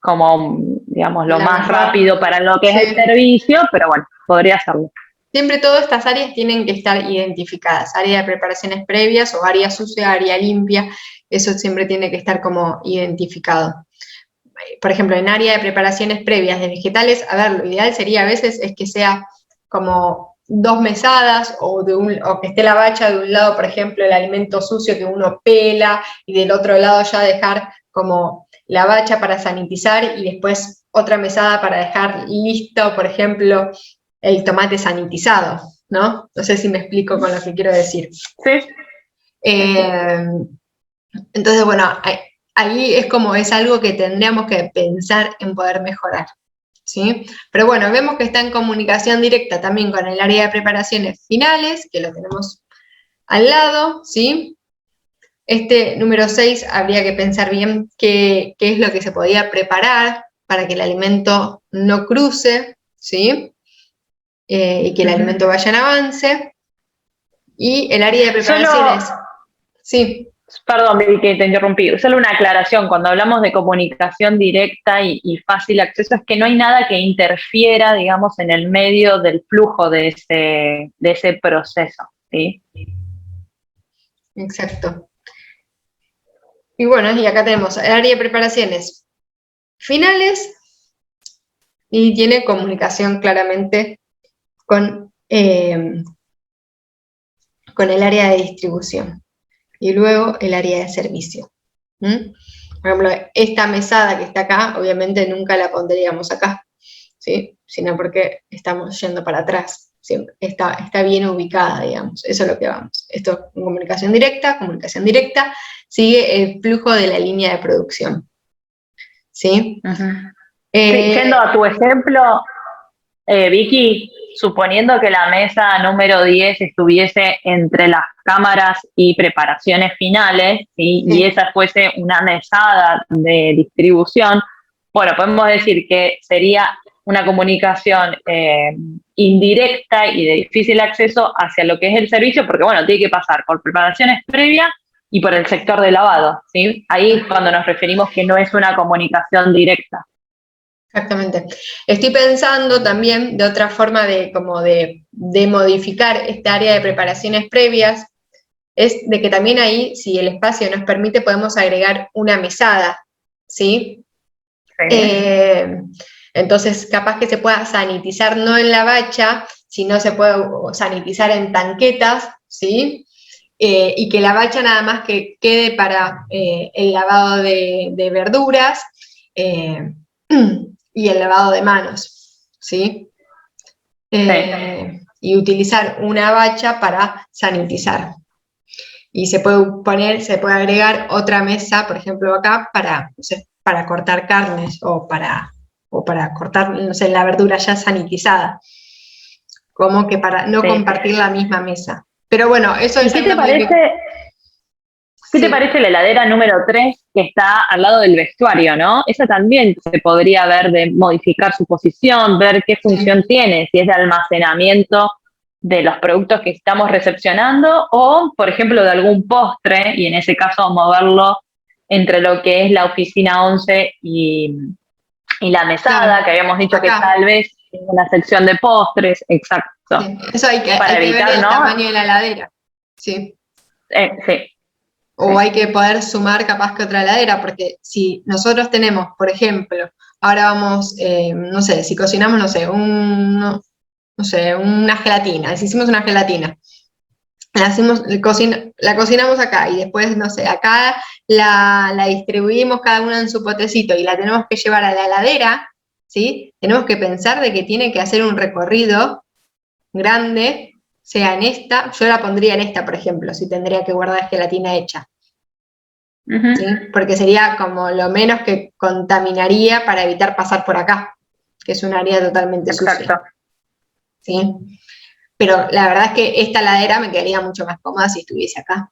como, digamos, lo más rápido para lo que es el servicio, pero bueno, podría hacerlo. Siempre todas estas áreas tienen que estar identificadas, área de preparaciones previas o área sucia, área limpia, eso siempre tiene que estar como identificado. Por ejemplo, en área de preparaciones previas de vegetales, a ver, lo ideal sería a veces es que sea como 2 mesadas o que esté la bacha de un lado, por ejemplo, el alimento sucio que uno pela y del otro lado ya dejar como la bacha para sanitizar y después otra mesada para dejar listo, por ejemplo, el tomate sanitizado, ¿no? No sé si me explico con lo que quiero decir. Sí. Entonces, bueno, ahí es algo que tendríamos que pensar en poder mejorar, ¿sí? Pero bueno, vemos que está en comunicación directa también con el área de preparaciones finales, que lo tenemos al lado, ¿sí? Número 6, habría que pensar bien qué es lo que se podía preparar para que el alimento no cruce, ¿sí? Y que el alimento vaya en avance. Y el área de preparaciones... Sí. Perdón, que te interrumpí. Solo una aclaración. Cuando hablamos de comunicación directa y fácil acceso, es que no hay nada que interfiera, digamos, en el medio del flujo de ese proceso, ¿sí? Exacto. Y bueno, y acá tenemos el área de preparaciones finales y tiene comunicación claramente con el área de distribución. Y luego el área de servicio. Por ejemplo, esta mesada que está acá, obviamente nunca la pondríamos acá, ¿sí? Sino porque estamos yendo para atrás. Siempre está bien ubicada, digamos. Eso es lo que vamos. Esto es comunicación directa, sigue el flujo de la línea de producción. ¿Sí? Yendo a tu ejemplo, Vicky, suponiendo que la mesa número 10 estuviese entre las cámaras y preparaciones finales, ¿sí? Y esa fuese una mesada de distribución, bueno, podemos decir que sería una comunicación indirecta y de difícil acceso hacia lo que es el servicio, porque bueno, tiene que pasar por preparaciones previas y por el sector de lavado, ¿sí? Ahí es cuando nos referimos que no es una comunicación directa. Exactamente. Estoy pensando también de otra forma de modificar esta área de preparaciones previas, es de que también ahí, si el espacio nos permite, podemos agregar una mesada, ¿sí? Entonces, capaz que se pueda sanitizar no en la bacha, sino se puede sanitizar en tanquetas, ¿sí? Y que la bacha nada más que quede para el lavado de verduras y el lavado de manos, ¿sí? Y utilizar una bacha para sanitizar. Y se puede agregar otra mesa, por ejemplo acá, para, no sé, para cortar carnes o para cortar, no sé, la verdura ya sanitizada. Como que para no compartir la misma mesa. Pero bueno, eso es... ¿Qué te parece la heladera número 3 que está al lado del vestuario, no? Esa también se podría ver de modificar su posición, ver qué función tiene, si es de almacenamiento de los productos que estamos recepcionando o, por ejemplo, de algún postre, y en ese caso moverlo entre lo que es la oficina 11 y la mesada, que habíamos dicho acá, que tal vez en una sección de postres, exacto. Sí. Eso hay que evitar, ver el ¿no? tamaño de la heladera. Sí. Sí. O hay que poder sumar capaz que otra heladera, porque si nosotros tenemos, por ejemplo, ahora vamos, no sé, si cocinamos, no sé, una gelatina, si hicimos una gelatina, la cocinamos acá y después, no sé, acá la distribuimos cada una en su potecito y la tenemos que llevar a la heladera, ¿sí? Tenemos que pensar de que tiene que hacer un recorrido grande, sea en esta, yo la pondría en esta, por ejemplo, si tendría que guardar gelatina hecha. ¿Sí? Porque sería como lo menos que contaminaría para evitar pasar por acá, que es un área totalmente sucia. ¿Sí? Pero la verdad es que esta heladera me quedaría mucho más cómoda si estuviese acá.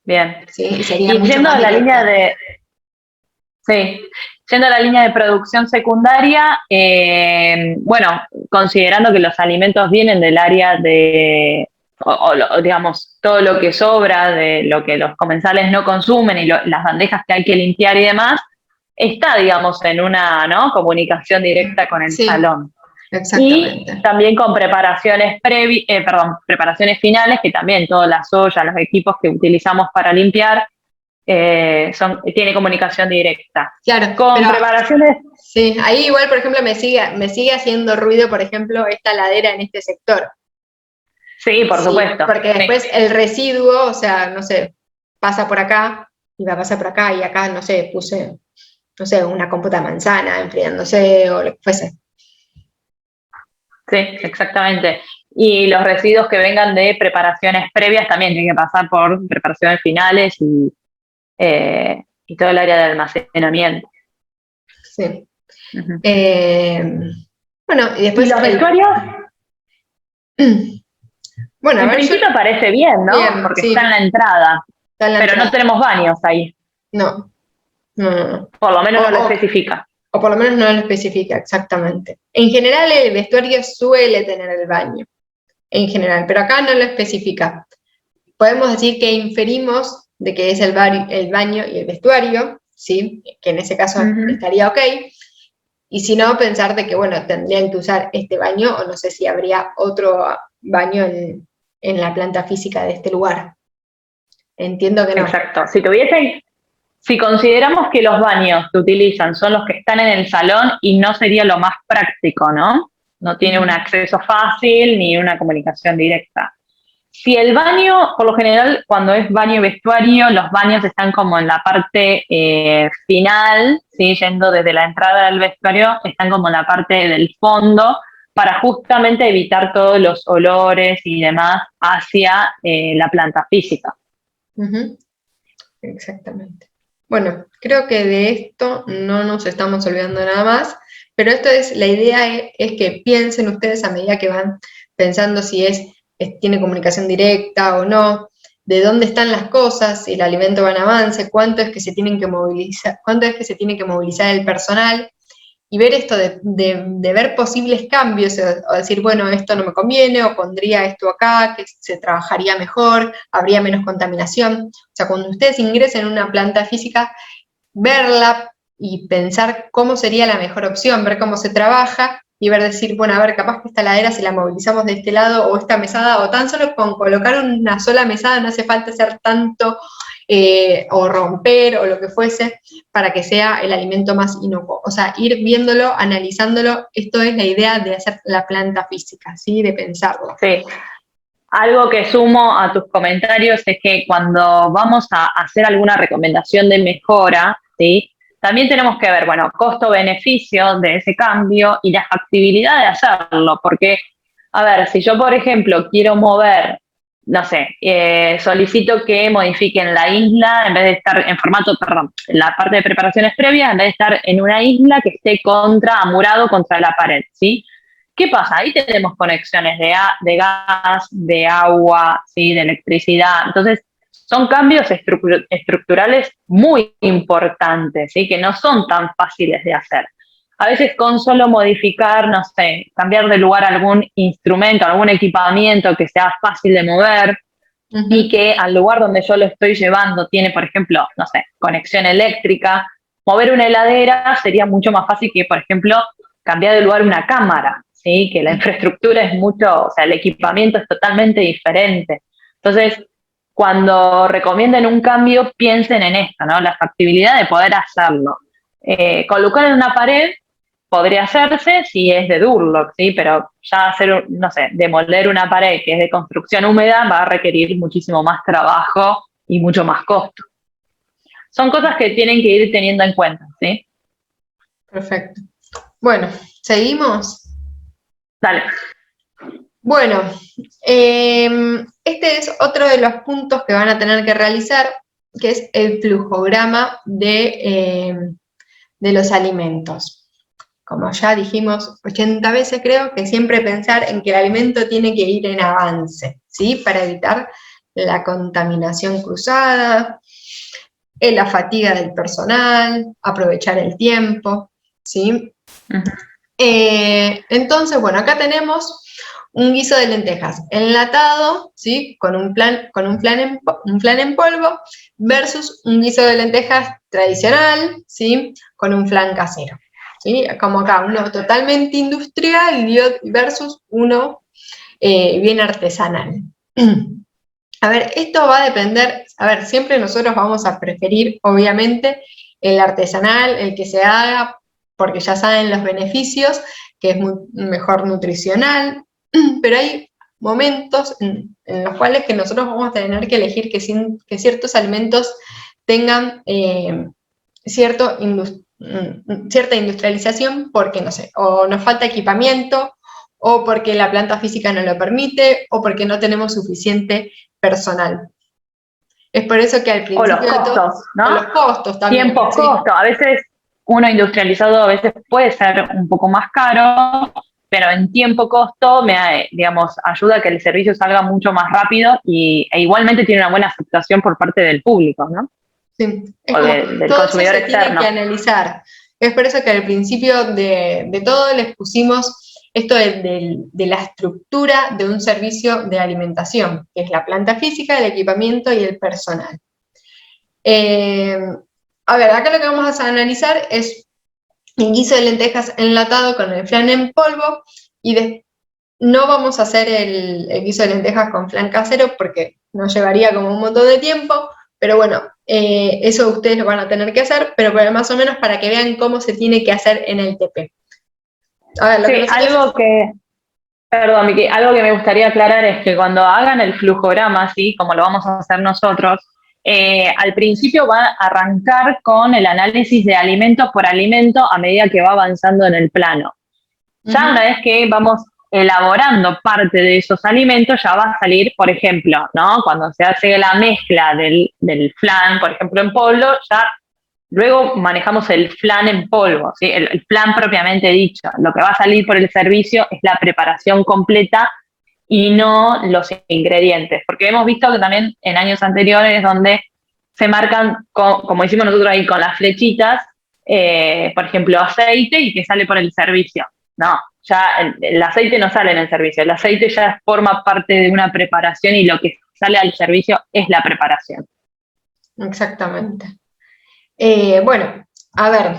Bien. ¿Sí? Y sería y mucho yendo más a la directa. línea de... Sí, yendo a la línea de producción secundaria, bueno, considerando que los alimentos vienen del área de, digamos, todo lo que sobra de lo que los comensales no consumen y las bandejas que hay que limpiar y demás, está, digamos, en una, ¿no?, comunicación directa con el salón. Exactamente. Y también con preparaciones preparaciones finales, que también todas las ollas, los equipos que utilizamos para limpiar, tiene comunicación directa. Claro, con preparaciones. Sí, ahí igual, por ejemplo, me sigue haciendo ruido, por ejemplo, esta heladera en este sector. Sí, por supuesto. Porque después el residuo, o sea, no sé, pasa por acá y va a pasar por acá y acá, no sé, puse, no sé, una compota de manzana enfriándose o lo que fuese. Sí, exactamente. Y los residuos que vengan de preparaciones previas también tienen que pasar por preparaciones finales y todo el área de almacenamiento. Sí. Bueno, y después... ¿Y los vestuarios? Bueno, en principio parece bien, ¿no? Bien, porque está en la entrada. Pero no tenemos baños ahí. No. Por lo menos no lo especifica. O por lo menos no lo especifica, exactamente. En general el vestuario suele tener el baño, en general, pero acá no lo especifica. Podemos decir que inferimos de que es el baño y el vestuario, ¿sí? Que en ese caso estaría ok. Y si no, pensar de que, bueno, tendrían que usar este baño o no sé si habría otro baño en la planta física de este lugar. Entiendo que no. Exacto. Si consideramos que los baños que utilizan son los que están en el salón y no sería lo más práctico, ¿no? No tiene un acceso fácil ni una comunicación directa. Si el baño, por lo general, cuando es baño y vestuario, los baños están como en la parte final, ¿sí? Yendo desde la entrada del vestuario, están como en la parte del fondo para justamente evitar todos los olores y demás hacia la planta física. Exactamente. Bueno, creo que de esto no nos estamos olvidando nada más, pero esto es, la idea es que piensen ustedes a medida que van pensando si tiene comunicación directa o no, de dónde están las cosas, si el alimento va en avance, cuánto es que se tienen que movilizar, cuánto es que se tiene que movilizar el personal, y ver esto de ver posibles cambios, o decir, bueno, esto no me conviene, o pondría esto acá, que se trabajaría mejor, habría menos contaminación. O sea, cuando ustedes ingresen en una planta física, verla y pensar cómo sería la mejor opción, ver cómo se trabaja, y decir, bueno, a ver, capaz que esta heladera si la movilizamos de este lado, o esta mesada, o tan solo con colocar una sola mesada, no hace falta hacer tanto, o romper, o lo que fuese, para que sea el alimento más inocuo. O sea, ir viéndolo, analizándolo, esto es la idea de hacer la planta física, ¿sí? De pensarlo. Sí. Algo que sumo a tus comentarios es que cuando vamos a hacer alguna recomendación de mejora, ¿sí? También tenemos que ver, bueno, costo-beneficio de ese cambio y la factibilidad de hacerlo, porque, a ver, si yo, por ejemplo, quiero mover, no sé, solicito que modifiquen la isla, en vez de estar en formato, perdón, la parte de preparaciones previas, en vez de estar en una isla que esté amurado contra la pared, ¿sí? ¿Qué pasa? Ahí tenemos conexiones de gas, de agua, ¿sí? De electricidad. Entonces, son cambios estructurales muy importantes, ¿sí? Que no son tan fáciles de hacer. A veces con solo modificar, no sé, cambiar de lugar algún instrumento, algún equipamiento que sea fácil de mover y que al lugar donde yo lo estoy llevando tiene, por ejemplo, no sé, conexión eléctrica, mover una heladera sería mucho más fácil que, por ejemplo, cambiar de lugar una cámara, ¿sí? Que la infraestructura es mucho, o sea, el equipamiento es totalmente diferente. Entonces, cuando recomienden un cambio, piensen en esto, ¿no? La factibilidad de poder hacerlo. Colocar en una pared podría hacerse si es de Durlock, ¿sí? Pero ya hacer, no sé, demoler una pared que es de construcción húmeda va a requerir muchísimo más trabajo y mucho más costo. Son cosas que tienen que ir teniendo en cuenta, ¿sí? Perfecto. Bueno, ¿seguimos? Dale. Bueno, este es otro de los puntos que van a tener que realizar, que es el flujograma de los alimentos. Como ya dijimos 80 veces, creo que siempre pensar en que el alimento tiene que ir en avance, ¿sí? Para evitar la contaminación cruzada, la fatiga del personal, aprovechar el tiempo, ¿sí? Entonces, bueno, acá tenemos un guiso de lentejas enlatado, ¿sí? Con un flan en polvo, versus un guiso de lentejas tradicional, ¿sí? Con un flan casero, ¿sí? Como acá, uno totalmente industrial versus uno bien artesanal. A ver, esto va a depender, a ver, siempre nosotros vamos a preferir, obviamente, el artesanal, el que se haga, porque ya saben los beneficios, que es mejor nutricional, pero hay momentos en los cuales que nosotros vamos a tener que elegir que ciertos alimentos tengan cierta industrialización, porque, no sé, o nos falta equipamiento, o porque la planta física no lo permite, o porque no tenemos suficiente personal. Es por eso que al principio... O los costos, ¿no? O los costos también. Tiempo, sí. costo. A veces uno industrializado a veces puede ser un poco más caro, pero en tiempo-costo digamos, ayuda a que el servicio salga mucho más rápido e igualmente tiene una buena aceptación por parte del público, ¿no? Sí. Es O como, del todo consumidor eso se externo. tiene que analizar. Es por eso que al principio de todo les pusimos esto de la estructura de un servicio de alimentación, que es la planta física, el equipamiento y el personal. A ver, acá lo que vamos a analizar es el guiso de lentejas enlatado con el flan en polvo, y no vamos a hacer el guiso de lentejas con flan casero porque nos llevaría como un montón de tiempo, pero bueno, eso ustedes lo van a tener que hacer, pero más o menos para que vean cómo se tiene que hacer en el TP. A ver, Sí, perdón, Miki, algo que me gustaría aclarar es que cuando hagan el flujograma, ¿sí? Como lo vamos a hacer nosotros, al principio va a arrancar con el análisis de alimento por alimento a medida que va avanzando en el plano. Ya una vez que vamos elaborando parte de esos alimentos, ya va a salir, por ejemplo, ¿no? Cuando se hace la mezcla del flan, por ejemplo, en polvo, ya luego manejamos el flan en polvo, ¿sí? El flan propiamente dicho. Lo que va a salir por el servicio es la preparación completa y no los ingredientes, porque hemos visto que también en años anteriores donde se marcan, como hicimos nosotros ahí con las flechitas, por ejemplo, aceite y que sale por el servicio. No, ya el aceite no sale en el servicio, el aceite ya forma parte de una preparación y lo que sale al servicio es la preparación. Exactamente. Bueno, a ver,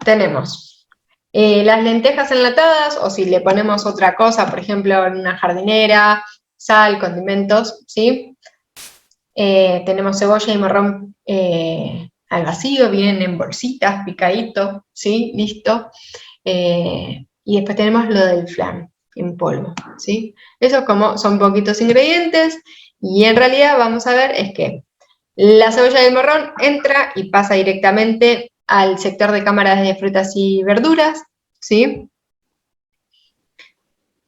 tenemos las lentejas enlatadas, o si le ponemos otra cosa, por ejemplo, una jardinera, sal, condimentos, ¿sí? Tenemos cebolla y morrón al vacío, vienen en bolsitas, picadito, ¿sí? Listo. Y después tenemos lo del flan. en polvo, ¿sí? Esos como son poquitos ingredientes, y en realidad vamos a ver es que la cebolla del morrón entra y pasa directamente al sector de cámaras de frutas y verduras, ¿sí?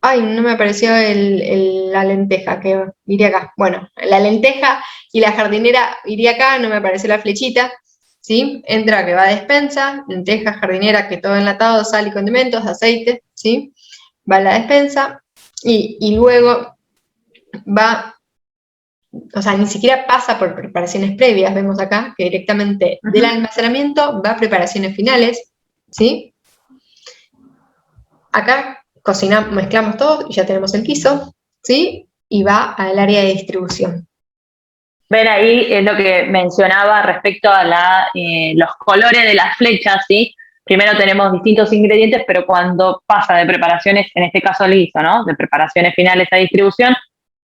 Ay, no me apareció la lenteja, que iría acá. Bueno, la lenteja y la jardinera iría acá, no me apareció la flechita, ¿sí? Entra que va a despensa, lenteja, jardinera, que todo enlatado, sal y condimentos, aceite, ¿sí? Va a la despensa y luego va, o sea, ni siquiera pasa por preparaciones previas, vemos acá, que directamente del almacenamiento va a preparaciones finales, ¿sí? Acá cocinamos, mezclamos todo y ya tenemos el guiso, ¿sí? Y va al área de distribución. Ven, ahí es lo que mencionaba respecto a los colores de las flechas, ¿sí? Primero tenemos distintos ingredientes, pero cuando pasa de preparaciones, en este caso el guiso, ¿no? De preparaciones finales a distribución,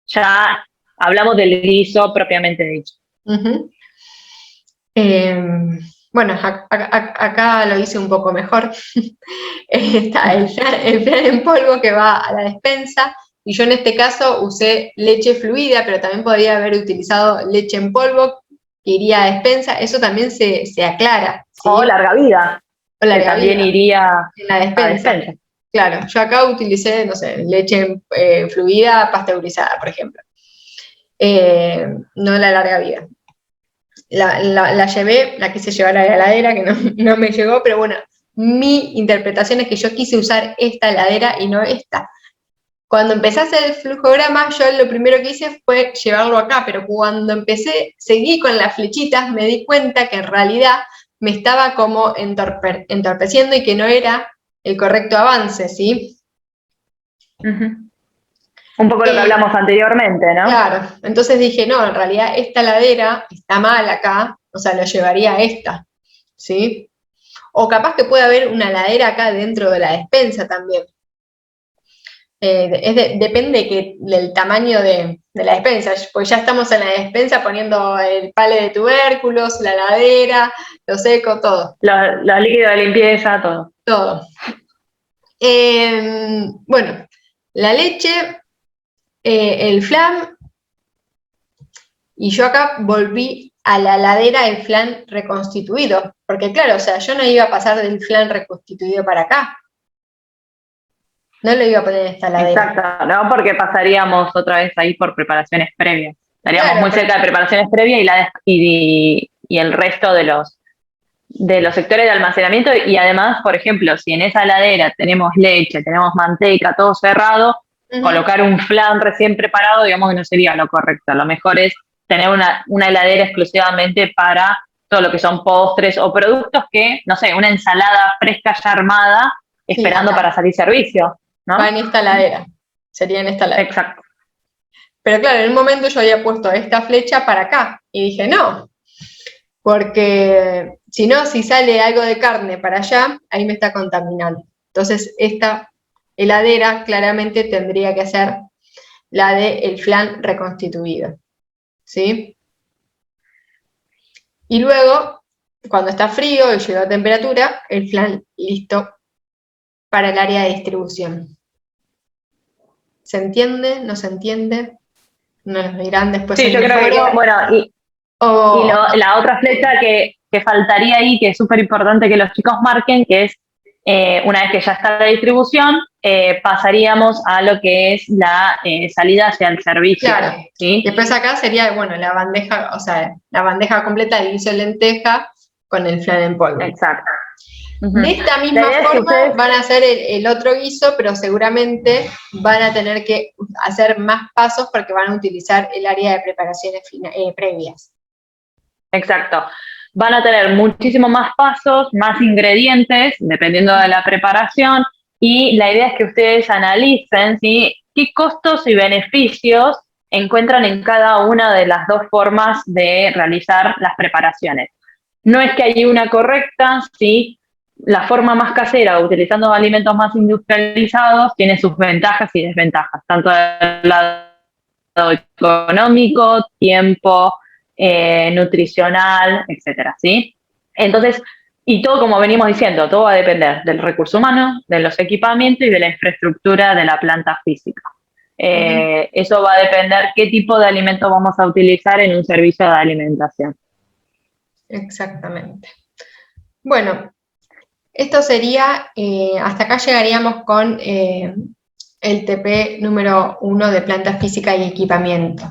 ya hablamos del guiso propiamente dicho. Bueno, acá lo hice un poco mejor. Está el flan en polvo que va a la despensa, y yo en este caso usé leche fluida, pero también podría haber utilizado leche en polvo, que iría a despensa. Eso también se aclara, ¿sí? O larga vida, o larga que también vida, iría en la a despensa. despensa. Claro, yo acá utilicé, no sé, leche fluida pasteurizada, por ejemplo. No la larga vida. La llevé, la quise llevar a la heladera, que no me llegó, pero bueno, mi interpretación es que yo quise usar esta heladera y no esta. Cuando empecé a hacer el flujograma, yo lo primero que hice fue llevarlo acá, pero cuando empecé, seguí con las flechitas, me di cuenta que en realidad me estaba como entorpeciendo y que no era el correcto avance, ¿sí? Un poco lo que hablamos anteriormente, ¿no? Claro, entonces dije, no, en realidad esta heladera está mal acá, o sea, lo llevaría a esta, ¿sí? O capaz que puede haber una heladera acá dentro de la despensa también. Depende del tamaño de la despensa, pues ya estamos en la despensa poniendo el pale de tubérculos, la heladera, lo seco, todo. Los líquidos de limpieza, todo. Todo. Bueno, la leche, el flan, y yo acá volví a la heladera el flan reconstituido, porque claro, o sea, yo no iba a pasar del flan reconstituido para acá. No lo iba a poner en esta heladera. Exacto, ¿no? Porque pasaríamos otra vez ahí por preparaciones previas. Estaríamos Claro, muy cerca de preparaciones previas y el resto de los sectores de almacenamiento. Y además, por ejemplo, si en esa heladera tenemos leche, tenemos manteca, todo cerrado, colocar un flan recién preparado, digamos que no sería lo correcto. Lo mejor es tener una heladera exclusivamente para todo lo que son postres o productos que, no sé, una ensalada fresca ya armada, esperando para salir servicio, ¿no? Va en esta heladera, sería en esta heladera. Exacto. Pero claro, en un momento yo había puesto esta flecha para acá, y dije, no, porque si no, si sale algo de carne para allá, ahí me está contaminando. Entonces, esta heladera claramente tendría que ser la del flan reconstituido, ¿sí? Y luego, cuando está frío y llega a temperatura, el flan listo para el área de distribución. ¿Se entiende? ¿No se entiende? Nos dirán después. Sí, yo creo que, bueno, la otra flecha que faltaría ahí, que es súper importante que los chicos marquen, que es una vez que ya está la distribución, pasaríamos a lo que es la salida hacia el servicio. Claro. ¿Sí? Después acá sería, bueno, la bandeja, o sea, la bandeja completa de guiso de lenteja con el flan en polvo. Exacto. De esta misma forma van a hacer el otro guiso, pero seguramente van a tener que hacer más pasos porque van a utilizar el área de preparaciones previas. Exacto. Van a tener muchísimo más pasos, más ingredientes, dependiendo de la preparación, y la idea es que ustedes analicen, ¿sí?, qué costos y beneficios encuentran en cada una de las dos formas de realizar las preparaciones. No es que hay una correcta, ¿sí? La forma más casera, utilizando alimentos más industrializados, tiene sus ventajas y desventajas, tanto del lado económico, tiempo, nutricional, etcétera, ¿sí? Entonces, Y todo, como venimos diciendo, todo va a depender del recurso humano, de los equipamientos y de la infraestructura de la planta física. Eso va a depender qué tipo de alimento vamos a utilizar en un servicio de alimentación. Exactamente. Bueno, esto sería, hasta acá llegaríamos con el TP número 1 de planta física y equipamiento.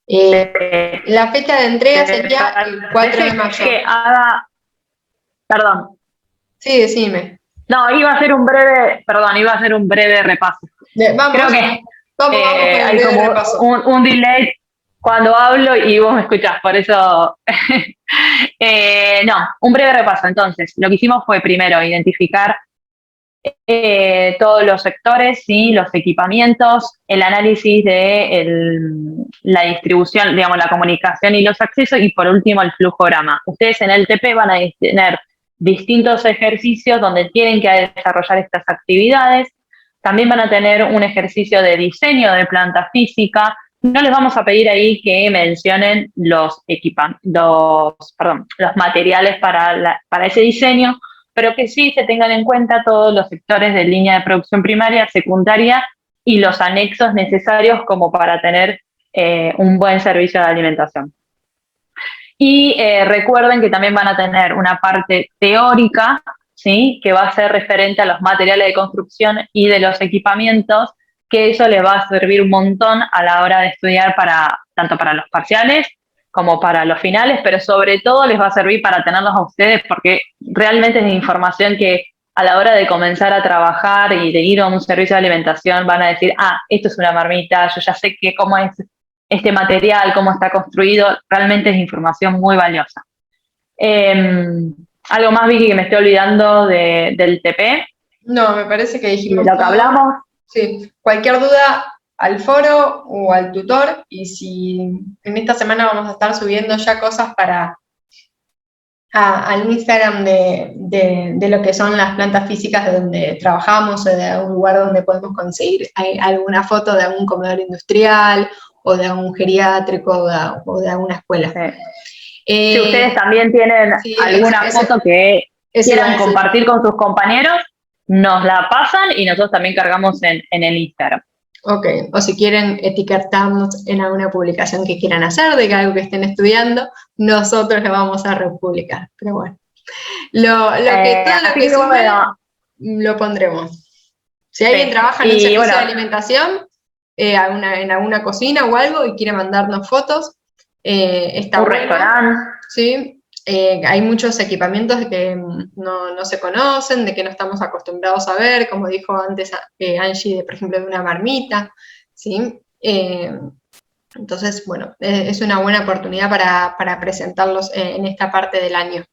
La fecha de entrega sería el 4 de mayo. Perdón. Sí, decime. No, iba a hacer un breve repaso. Vamos, creo que vamos hay como un delay cuando hablo y vos me escuchás, por eso. No, un breve repaso. Entonces, lo que hicimos fue primero identificar todos los sectores, ¿sí? Los equipamientos, el análisis de la distribución, digamos, la comunicación y los accesos, y por último el flujograma. Ustedes en el TP van a tener distintos ejercicios donde tienen que desarrollar estas actividades. También van a tener un ejercicio de diseño de planta física. No les vamos a pedir ahí que mencionen los materiales para ese diseño, pero que sí se tengan en cuenta todos los sectores de línea de producción primaria, secundaria y los anexos necesarios como para tener un buen servicio de alimentación. Y recuerden que también van a tener una parte teórica, ¿sí? Que va a ser referente a los materiales de construcción y de los equipamientos, que eso les va a servir un montón a la hora de estudiar tanto para los parciales como para los finales, pero sobre todo les va a servir para tenerlos a ustedes, porque realmente es información que a la hora de comenzar a trabajar y de ir a un servicio de alimentación van a decir, esto es una marmita, yo ya sé cómo es este material, cómo está construido, realmente es información muy valiosa. ¿Algo más, Vicky, que me estoy olvidando del TP? No, me parece que dijimos ¿De lo que hablamos? Sí, cualquier duda al foro o al tutor, y si en esta semana vamos a estar subiendo ya cosas al Instagram de lo que son las plantas físicas de donde trabajamos, o de algún lugar donde podemos conseguir alguna foto de algún comedor industrial o de algún geriátrico o de alguna escuela. Sí. Si ustedes también tienen alguna foto que quieran compartir con sus compañeros, nos la pasan y nosotros también cargamos en el Instagram. Ok, o si quieren etiquetarnos en alguna publicación que quieran hacer de algo que estén estudiando, nosotros lo vamos a republicar. Pero bueno, todo lo que sube, lo pondremos. Si alguien trabaja en un servicio de alimentación, en alguna cocina o algo, y quiere mandarnos fotos, está bueno. Un restaurante. Sí. Hay muchos equipamientos que no se conocen, de que no estamos acostumbrados a ver, como dijo antes Angie, por ejemplo, de una marmita, ¿sí? Entonces, bueno, es una buena oportunidad para presentarlos en esta parte del año.